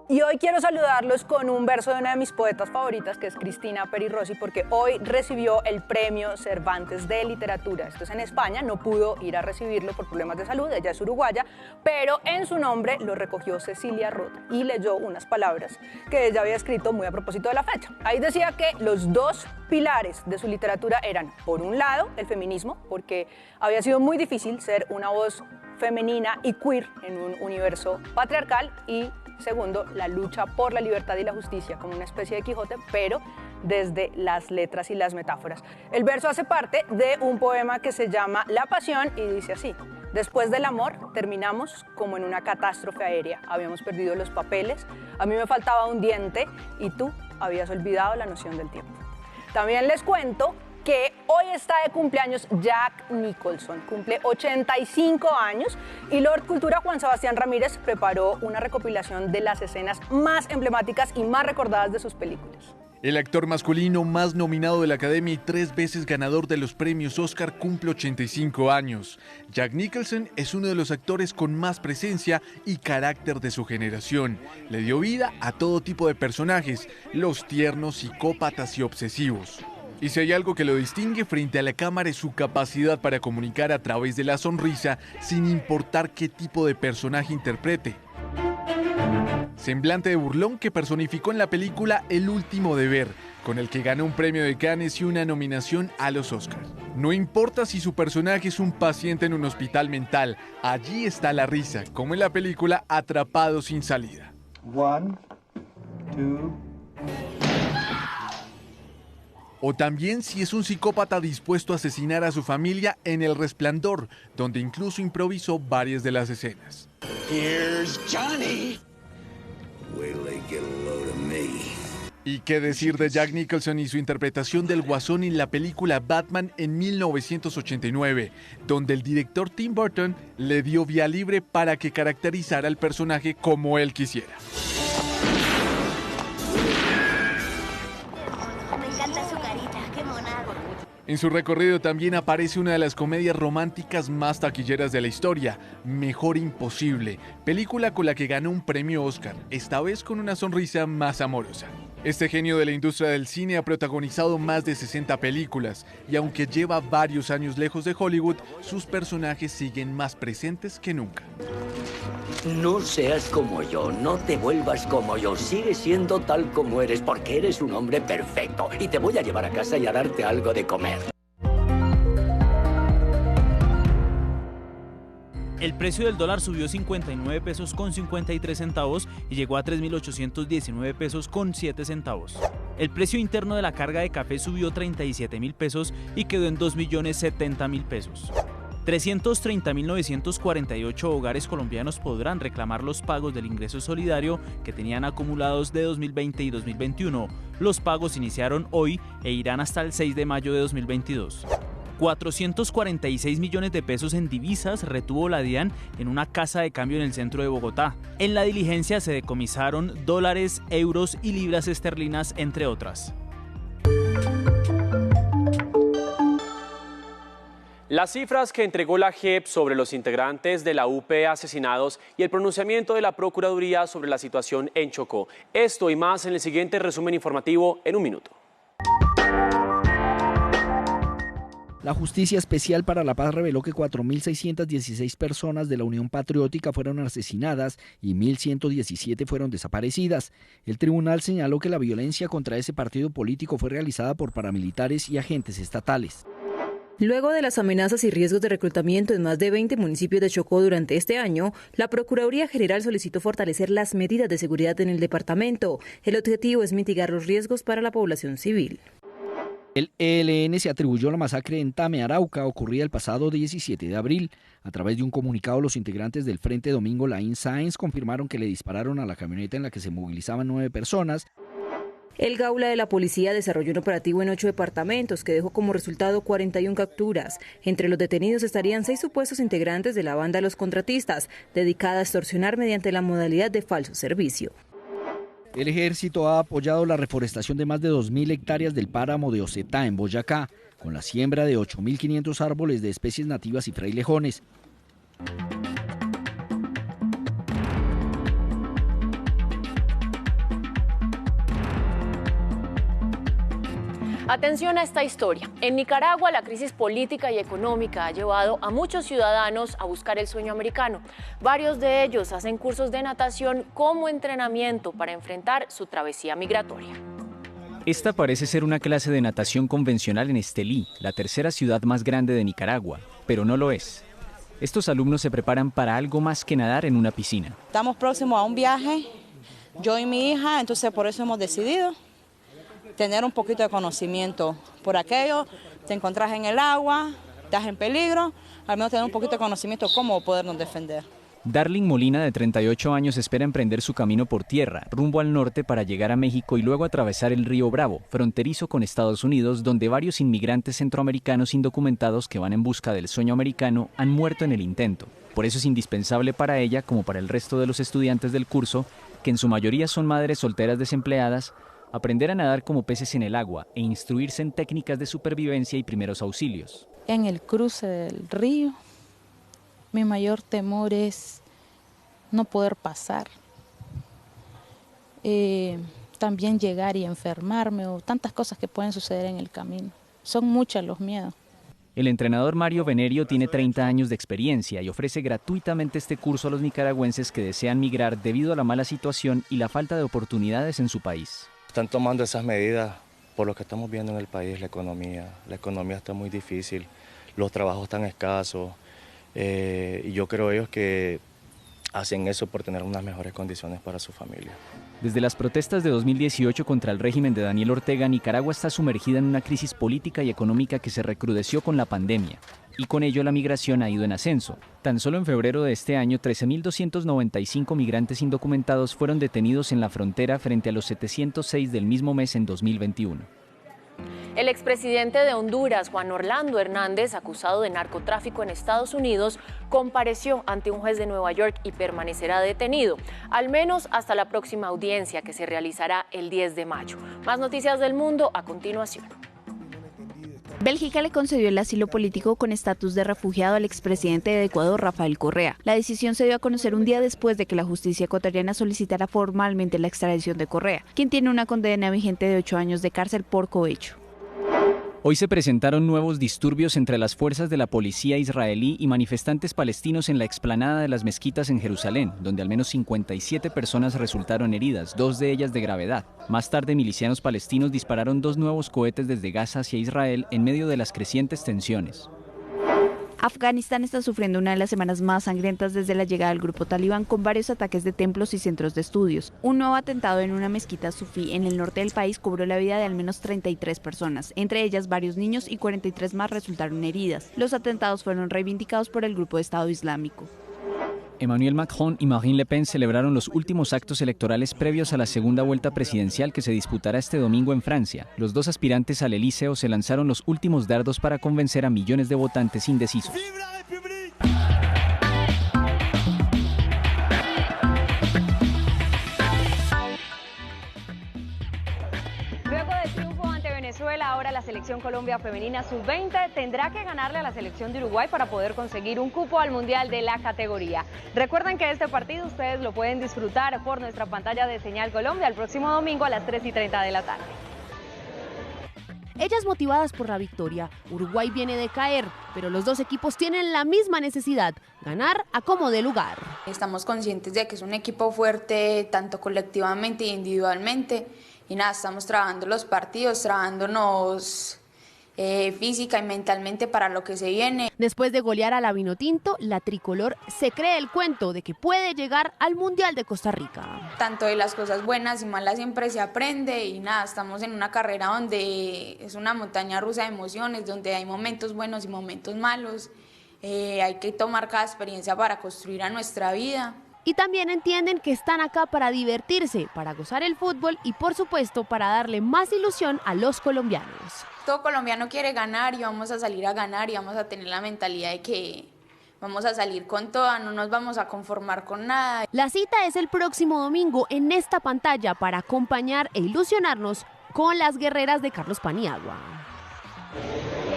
Y hoy quiero saludarlos con un verso de una de mis poetas favoritas, que es Cristina Peri Rossi, porque hoy recibió el premio Cervantes de Literatura. Esto es en España, no pudo ir a recibirlo por problemas de salud, ella es uruguaya, pero en su nombre lo recogió Cecilia Roth y leyó unas palabras que ella había escrito muy a propósito de la fecha. Ahí decía que los 2 pilares de su literatura eran, por un lado, el feminismo, porque había sido muy difícil ser una voz femenina y queer en un universo patriarcal, y segundo, la lucha por la libertad y la justicia, como una especie de Quijote, pero desde las letras y las metáforas. El verso hace parte de un poema que se llama La Pasión y dice así: después del amor terminamos como en una catástrofe aérea. Habíamos perdido los papeles, a mí me faltaba un diente y tú habías olvidado la noción del tiempo. También les cuento que hoy está de cumpleaños Jack Nicholson, cumple 85 años y Lord Cultura Juan Sebastián Ramírez preparó una recopilación de las escenas más emblemáticas y más recordadas de sus películas. El actor masculino más nominado de la Academia y 3 veces ganador de los premios Oscar cumple 85 años. Jack Nicholson es uno de los actores con más presencia y carácter de su generación. Le dio vida a todo tipo de personajes, los tiernos, psicópatas y obsesivos. Y si hay algo que lo distingue frente a la cámara es su capacidad para comunicar a través de la sonrisa sin importar qué tipo de personaje interprete. Semblante de burlón que personificó en la película El último deber, con el que ganó un premio de Cannes y una nominación a los Oscars. No importa si su personaje es un paciente en un hospital mental, allí está la risa, como en la película Atrapado sin salida. 1, O también si es un psicópata dispuesto a asesinar a su familia en El Resplandor, donde incluso improvisó varias de las escenas. Here's Johnny. Wait till they get a load of me. ¿Y qué decir de Jack Nicholson y su interpretación del Guasón en la película Batman en 1989, donde el director Tim Burton le dio vía libre para que caracterizara al personaje como él quisiera? Me encanta su carita, qué monado. En su recorrido también aparece una de las comedias románticas más taquilleras de la historia, Mejor Imposible, película con la que ganó un premio Oscar, esta vez con una sonrisa más amorosa. Este genio de la industria del cine ha protagonizado más de 60 películas y aunque lleva varios años lejos de Hollywood, sus personajes siguen más presentes que nunca. No seas como yo, no te vuelvas como yo, sigue siendo tal como eres porque eres un hombre perfecto y te voy a llevar a casa y a darte algo de comer. El precio del dólar subió 59 pesos con 53 centavos y llegó a 3.819 pesos con 7 centavos. El precio interno de la carga de café subió 37.000 pesos y quedó en 2.070.000 pesos. 330.948 hogares colombianos podrán reclamar los pagos del ingreso solidario que tenían acumulados de 2020 y 2021. Los pagos iniciaron hoy e irán hasta el 6 de mayo de 2022. 446 millones de pesos en divisas retuvo la DIAN en una casa de cambio en el centro de Bogotá. En la diligencia se decomisaron dólares, euros y libras esterlinas, entre otras. Las cifras que entregó la JEP sobre los integrantes de la UP asesinados y el pronunciamiento de la Procuraduría sobre la situación en Chocó. Esto y más en el siguiente resumen informativo en un minuto. La Justicia Especial para la Paz reveló que 4.616 personas de la Unión Patriótica fueron asesinadas y 1.117 fueron desaparecidas. El tribunal señaló que la violencia contra ese partido político fue realizada por paramilitares y agentes estatales. Luego de las amenazas y riesgos de reclutamiento en más de 20 municipios de Chocó durante este año, la Procuraduría General solicitó fortalecer las medidas de seguridad en el departamento. El objetivo es mitigar los riesgos para la población civil. El ELN se atribuyó la masacre en Tame, Arauca, ocurrida el pasado 17 de abril. A través de un comunicado, los integrantes del Frente Domingo Laín Sáenz confirmaron que le dispararon a la camioneta en la que se movilizaban 9 personas. El Gaula de la Policía desarrolló un operativo en 8 departamentos que dejó como resultado 41 capturas. Entre los detenidos estarían 6 supuestos integrantes de la banda Los Contratistas, dedicada a extorsionar mediante la modalidad de falso servicio. El ejército ha apoyado la reforestación de más de 2.000 hectáreas del páramo de Ocetá, en Boyacá, con la siembra de 8.500 árboles de especies nativas y frailejones. Atención a esta historia. En Nicaragua, la crisis política y económica ha llevado a muchos ciudadanos a buscar el sueño americano. Varios de ellos hacen cursos de natación como entrenamiento para enfrentar su travesía migratoria. Esta parece ser una clase de natación convencional en Estelí, la tercera ciudad más grande de Nicaragua, pero no lo es. Estos alumnos se preparan para algo más que nadar en una piscina. Estamos próximos a un viaje, yo y mi hija, entonces por eso hemos decidido tener un poquito de conocimiento. Por aquello, te encontrás en el agua, estás en peligro, al menos tener un poquito de conocimiento de cómo podernos defender. Darling Molina, de 38 años, espera emprender su camino por tierra, rumbo al norte para llegar a México y luego atravesar el río Bravo, fronterizo con Estados Unidos, donde varios inmigrantes centroamericanos indocumentados que van en busca del sueño americano han muerto en el intento. Por eso es indispensable para ella, como para el resto de los estudiantes del curso, que en su mayoría son madres solteras desempleadas, aprender a nadar como peces en el agua e instruirse en técnicas de supervivencia y primeros auxilios. En el cruce del río, mi mayor temor es no poder pasar. También llegar y enfermarme o tantas cosas que pueden suceder en el camino. Son muchos los miedos. El entrenador Mario Venerio tiene 30 años de experiencia y ofrece gratuitamente este curso a los nicaragüenses que desean migrar debido a la mala situación y la falta de oportunidades en su país. Están tomando esas medidas por lo que estamos viendo en el país, la economía. La economía está muy difícil, los trabajos están escasos y yo creo ellos que hacen eso por tener unas mejores condiciones para su familia. Desde las protestas de 2018 contra el régimen de Daniel Ortega, Nicaragua está sumergida en una crisis política y económica que se recrudeció con la pandemia. Y con ello la migración ha ido en ascenso. Tan solo en febrero de este año, 13.295 migrantes indocumentados fueron detenidos en la frontera frente a los 706 del mismo mes en 2021. El expresidente de Honduras, Juan Orlando Hernández, acusado de narcotráfico en Estados Unidos, compareció ante un juez de Nueva York y permanecerá detenido, al menos hasta la próxima audiencia que se realizará el 10 de mayo. Más noticias del mundo a continuación. Bélgica le concedió el asilo político con estatus de refugiado al expresidente de Ecuador, Rafael Correa. La decisión se dio a conocer un día después de que la justicia ecuatoriana solicitara formalmente la extradición de Correa, quien tiene una condena vigente de 8 años de cárcel por cohecho. Hoy se presentaron nuevos disturbios entre las fuerzas de la policía israelí y manifestantes palestinos en la explanada de las mezquitas en Jerusalén, donde al menos 57 personas resultaron heridas, 2 de ellas de gravedad. Más tarde, milicianos palestinos dispararon 2 nuevos cohetes desde Gaza hacia Israel en medio de las crecientes tensiones. Afganistán está sufriendo una de las semanas más sangrientas desde la llegada del grupo talibán, con varios ataques de templos y centros de estudios. Un nuevo atentado en una mezquita sufí en el norte del país cobró la vida de al menos 33 personas, entre ellas varios niños, y 43 más resultaron heridas. Los atentados fueron reivindicados por el grupo de Estado Islámico. Emmanuel Macron y Marine Le Pen celebraron los últimos actos electorales previos a la segunda vuelta presidencial que se disputará este domingo en Francia. Los 2 aspirantes al Elíseo se lanzaron los últimos dardos para convencer a millones de votantes indecisos. Ahora la selección Colombia femenina sub-20 tendrá que ganarle a la selección de Uruguay para poder conseguir un cupo al mundial de la categoría. Recuerden que este partido ustedes lo pueden disfrutar por nuestra pantalla de Señal Colombia el próximo domingo a las 3:30 de la tarde. Ellas motivadas por la victoria, Uruguay viene de caer, pero los 2 equipos tienen la misma necesidad, ganar a como dé lugar. Estamos conscientes de que es un equipo fuerte tanto colectivamente e individualmente. Y nada, estamos trabajando los partidos, trabajándonos física y mentalmente para lo que se viene. Después de golear a la Vinotinto, la tricolor se cree el cuento de que puede llegar al Mundial de Costa Rica. Tanto de las cosas buenas y malas siempre se aprende y nada, estamos en una carrera donde es una montaña rusa de emociones, donde hay momentos buenos y momentos malos. Hay que tomar cada experiencia para construir a nuestra vida. Y también entienden que están acá para divertirse, para gozar el fútbol y por supuesto para darle más ilusión a los colombianos. Todo colombiano quiere ganar y vamos a salir a ganar y vamos a tener la mentalidad de que vamos a salir con toda, no nos vamos a conformar con nada. La cita es el próximo domingo en esta pantalla para acompañar e ilusionarnos con las guerreras de Carlos Paniagua.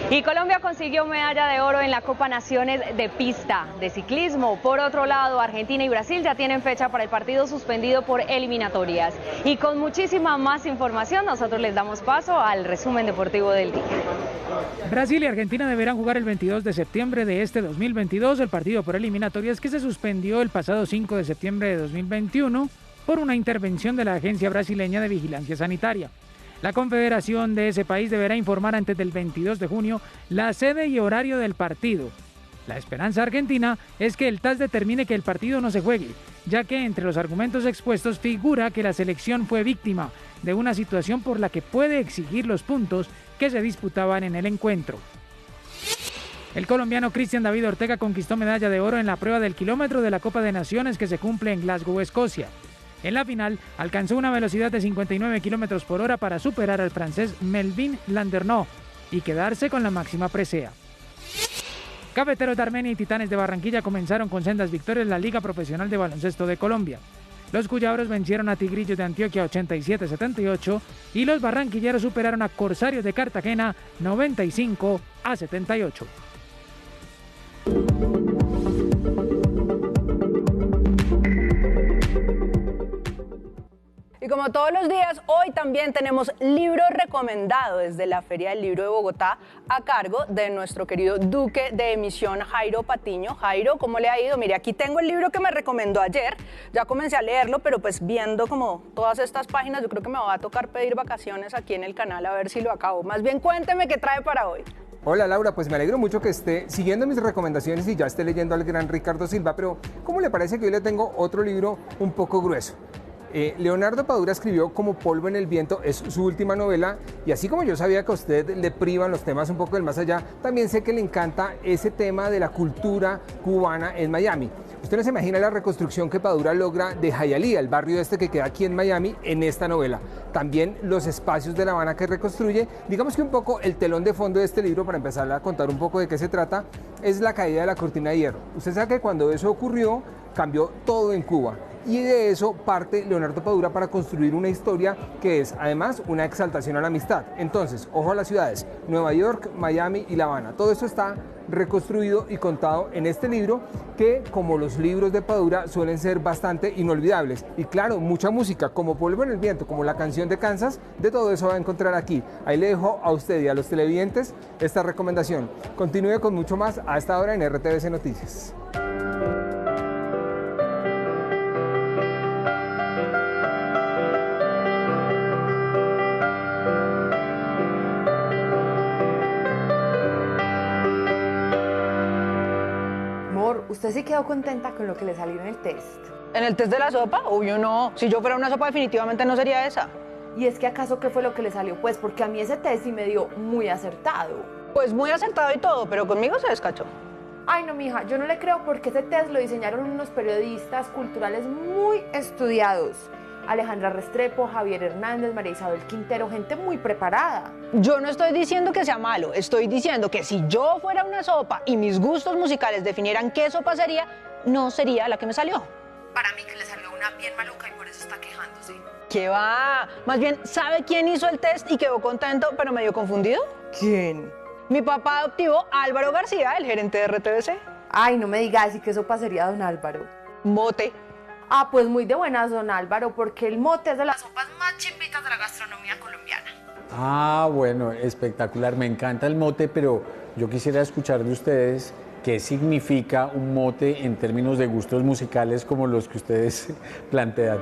Y Colombia consiguió medalla de oro en la Copa Naciones de pista de ciclismo. Por otro lado, Argentina y Brasil ya tienen fecha para el partido suspendido por eliminatorias. Y con muchísima más información, nosotros les damos paso al resumen deportivo del día. Brasil y Argentina deberán jugar el 22 de septiembre de este 2022 el partido por eliminatorias que se suspendió el pasado 5 de septiembre de 2021 por una intervención de la Agencia Brasileña de Vigilancia Sanitaria. La confederación de ese país deberá informar antes del 22 de junio la sede y horario del partido. La esperanza argentina es que el TAS determine que el partido no se juegue, ya que entre los argumentos expuestos figura que la selección fue víctima de una situación por la que puede exigir los puntos que se disputaban en el encuentro. El colombiano Cristian David Ortega conquistó medalla de oro en la prueba del kilómetro de la Copa de Naciones que se cumple en Glasgow, Escocia. En la final, alcanzó una velocidad de 59 km por hora para superar al francés Melvin Landerneau y quedarse con la máxima presea. Cafeteros de Armenia y Titanes de Barranquilla comenzaron con sendas victorias en la Liga Profesional de Baloncesto de Colombia. Los cuyabros vencieron a Tigrillos de Antioquia 87-78 y los barranquilleros superaron a Corsarios de Cartagena 95-78. Y como todos los días, hoy también tenemos libro recomendado desde la Feria del Libro de Bogotá a cargo de nuestro querido duque de emisión Jairo Patiño. Jairo, ¿cómo le ha ido? Mire, aquí tengo el libro que me recomendó ayer, ya comencé a leerlo, pero pues viendo como todas estas páginas, yo creo que me va a tocar pedir vacaciones aquí en el canal a ver si lo acabo. Más bien cuénteme qué trae para hoy. Hola Laura, pues me alegro mucho que esté siguiendo mis recomendaciones y ya esté leyendo al gran Ricardo Silva, pero ¿cómo le parece que hoy le tengo otro libro un poco grueso? Leonardo Padura escribió Como polvo en el viento, es su última novela, y así como yo sabía que a usted le privan los temas un poco del más allá, también sé que le encanta ese tema de la cultura cubana en Miami. Usted no se imagina la reconstrucción que Padura logra de Hialeah, el barrio este que queda aquí en Miami, en esta novela. También los espacios de La Habana que reconstruye. Digamos que un poco el telón de fondo de este libro, para empezar a contar un poco de qué se trata, es la caída de la cortina de hierro. Usted sabe que cuando eso ocurrió, cambió todo en Cuba. Y de eso parte Leonardo Padura para construir una historia que es además una exaltación a la amistad. Entonces, ojo a las ciudades, Nueva York, Miami y La Habana. Todo esto está reconstruido y contado en este libro que, como los libros de Padura, suelen ser bastante inolvidables. Y claro, mucha música, como Polvo en el Viento, como la canción de Kansas, de todo eso va a encontrar aquí. Ahí le dejo a usted y a los televidentes esta recomendación. Continúe con mucho más a esta hora en RTVC Noticias. ¿Usted sí quedó contenta con lo que le salió en el test? ¿En el test de la sopa? Obvio no. Si yo fuera una sopa definitivamente no sería esa. ¿Y es que acaso qué fue lo que le salió? Pues porque a mí ese test sí me dio muy acertado. Pues muy acertado y todo, pero conmigo se descachó. Ay no, mija, yo no le creo porque ese test lo diseñaron unos periodistas culturales muy estudiados. Alejandra Restrepo, Javier Hernández, María Isabel Quintero, gente muy preparada. Yo no estoy diciendo que sea malo, estoy diciendo que si yo fuera una sopa y mis gustos musicales definieran qué sopa sería, no sería la que me salió. Para mí que le salió una bien maluca y por eso está quejándose. ¿Qué va? Más bien, ¿sabe quién hizo el test y quedó contento pero medio confundido? ¿Quién? Mi papá adoptivo, Álvaro García, el gerente de RTVC. Ay, no me digas, ¿y qué sopa sería don Álvaro? Mote. Ah, pues muy de buenas, don Álvaro, porque el mote es de las sopas más chimbitas de la gastronomía colombiana. Ah, bueno, espectacular, me encanta el mote, pero yo quisiera escuchar de ustedes qué significa un mote en términos de gustos musicales como los que ustedes plantean.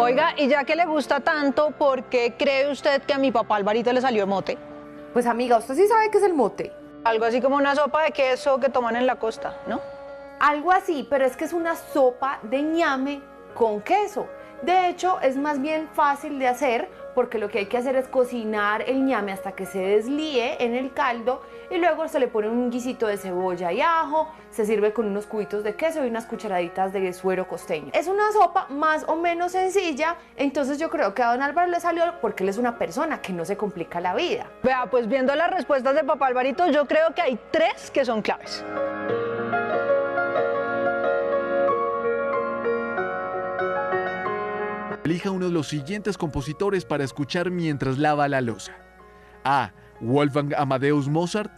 Oiga, y ya que le gusta tanto, ¿por qué cree usted que a mi papá Alvarito le salió el mote? Pues amiga, ¿usted sí sabe qué es el mote? Algo así como una sopa de queso que toman en la costa, ¿no? Algo así, pero es que es una sopa de ñame con queso. De hecho, es más bien fácil de hacer porque lo que hay que hacer es cocinar el ñame hasta que se deslíe en el caldo y luego se le pone un guisito de cebolla y ajo, se sirve con unos cubitos de queso y unas cucharaditas de suero costeño. Es una sopa más o menos sencilla, entonces yo creo que a don Álvaro le salió porque él es una persona que no se complica la vida. Vea, pues viendo las respuestas de papá Alvarito, yo creo que hay 3 que son claves. Elija uno de los siguientes compositores para escuchar mientras lava la loza. A. Wolfgang Amadeus Mozart.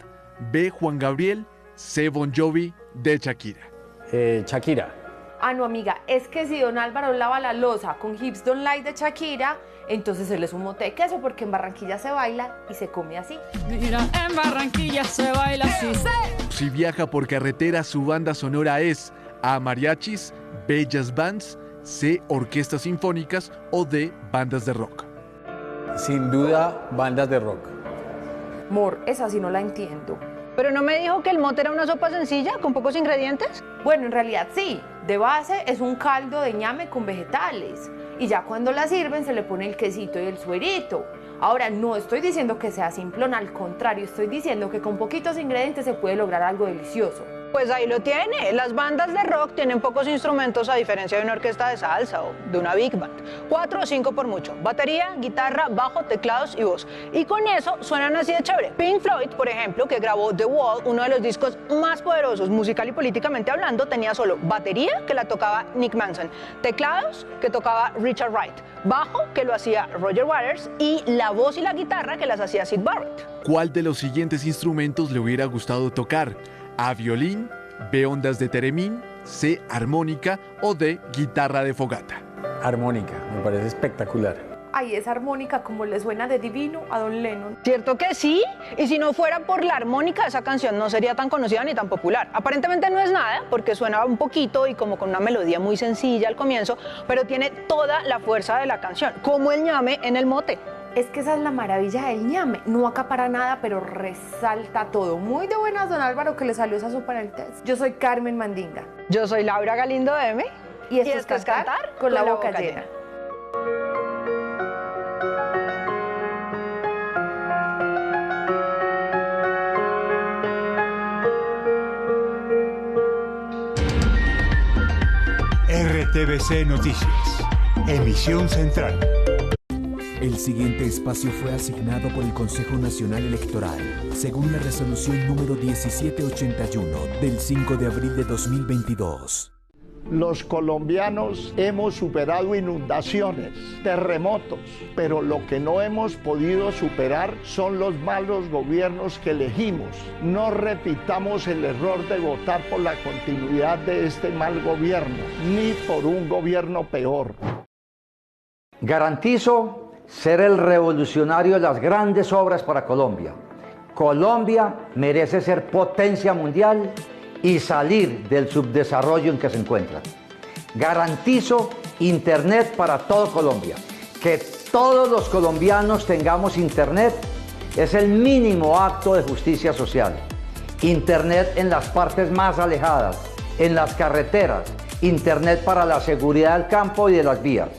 B. Juan Gabriel. C. Bon Jovi. D. Shakira. Shakira. Ah, no, amiga, es que si don Álvaro lava la loza con Hips Don't Lie de Shakira, entonces él es un mote de queso porque en Barranquilla se baila y se come así. Mira, en Barranquilla se baila así. Si viaja por carretera, su banda sonora es A. Mariachis. B. Jazz Bands. C. Orquestas sinfónicas o D. Bandas de rock. Sin duda, bandas de rock. Mor, esa sí no la entiendo. ¿Pero no me dijo que el mote era una sopa sencilla, con pocos ingredientes? Bueno, en realidad sí. De base es un caldo de ñame con vegetales. Y ya cuando la sirven se le pone el quesito y el suerito. Ahora, no estoy diciendo que sea simplón, al contrario, estoy diciendo que con poquitos ingredientes se puede lograr algo delicioso. Pues ahí lo tiene. Las bandas de rock tienen pocos instrumentos a diferencia de una orquesta de salsa o de una big band. 4 o 5 por mucho. Batería, guitarra, bajo, teclados y voz. Y con eso suenan así de chévere. Pink Floyd, por ejemplo, que grabó The Wall, uno de los discos más poderosos musical y políticamente hablando, tenía solo batería, que la tocaba Nick Manson, teclados, que tocaba Richard Wright, bajo, que lo hacía Roger Waters, y la voz y la guitarra, que las hacía Syd Barrett. ¿Cuál de los siguientes instrumentos le hubiera gustado tocar? A. Violín, B. Ondas de Teremín, C. Armónica o D. Guitarra de fogata. Armónica, me parece espectacular. ay, esa armónica como le suena de divino a Don Lennon. ¿Cierto que sí? Y si no fuera por la armónica, esa canción no sería tan conocida ni tan popular. Aparentemente no es nada, porque suena un poquito y como con una melodía muy sencilla al comienzo, pero tiene toda la fuerza de la canción, como el ñame en el mote. Es que esa es la maravilla del ñame, no acapara nada, pero resalta todo. Muy de buenas, don Álvaro, que le salió esa sopa en el test. Yo soy Carmen Mandinga. Yo soy Laura Galindo M. Y esto es Cantar con la boca llena. RTBC Noticias, emisión central. El siguiente espacio fue asignado por el Consejo Nacional Electoral, según la resolución número 1781 del 5 de abril de 2022. Los colombianos hemos superado inundaciones, terremotos, pero lo que no hemos podido superar son los malos gobiernos que elegimos. No repitamos el error de votar por la continuidad de este mal gobierno, ni por un gobierno peor. Garantizo ser el revolucionario de las grandes obras para Colombia. Colombia merece ser potencia mundial y salir del subdesarrollo en que se encuentra. Garantizo Internet para todo Colombia. Que todos los colombianos tengamos Internet es el mínimo acto de justicia social. Internet en las partes más alejadas, en las carreteras, Internet para la seguridad del campo y de las vías.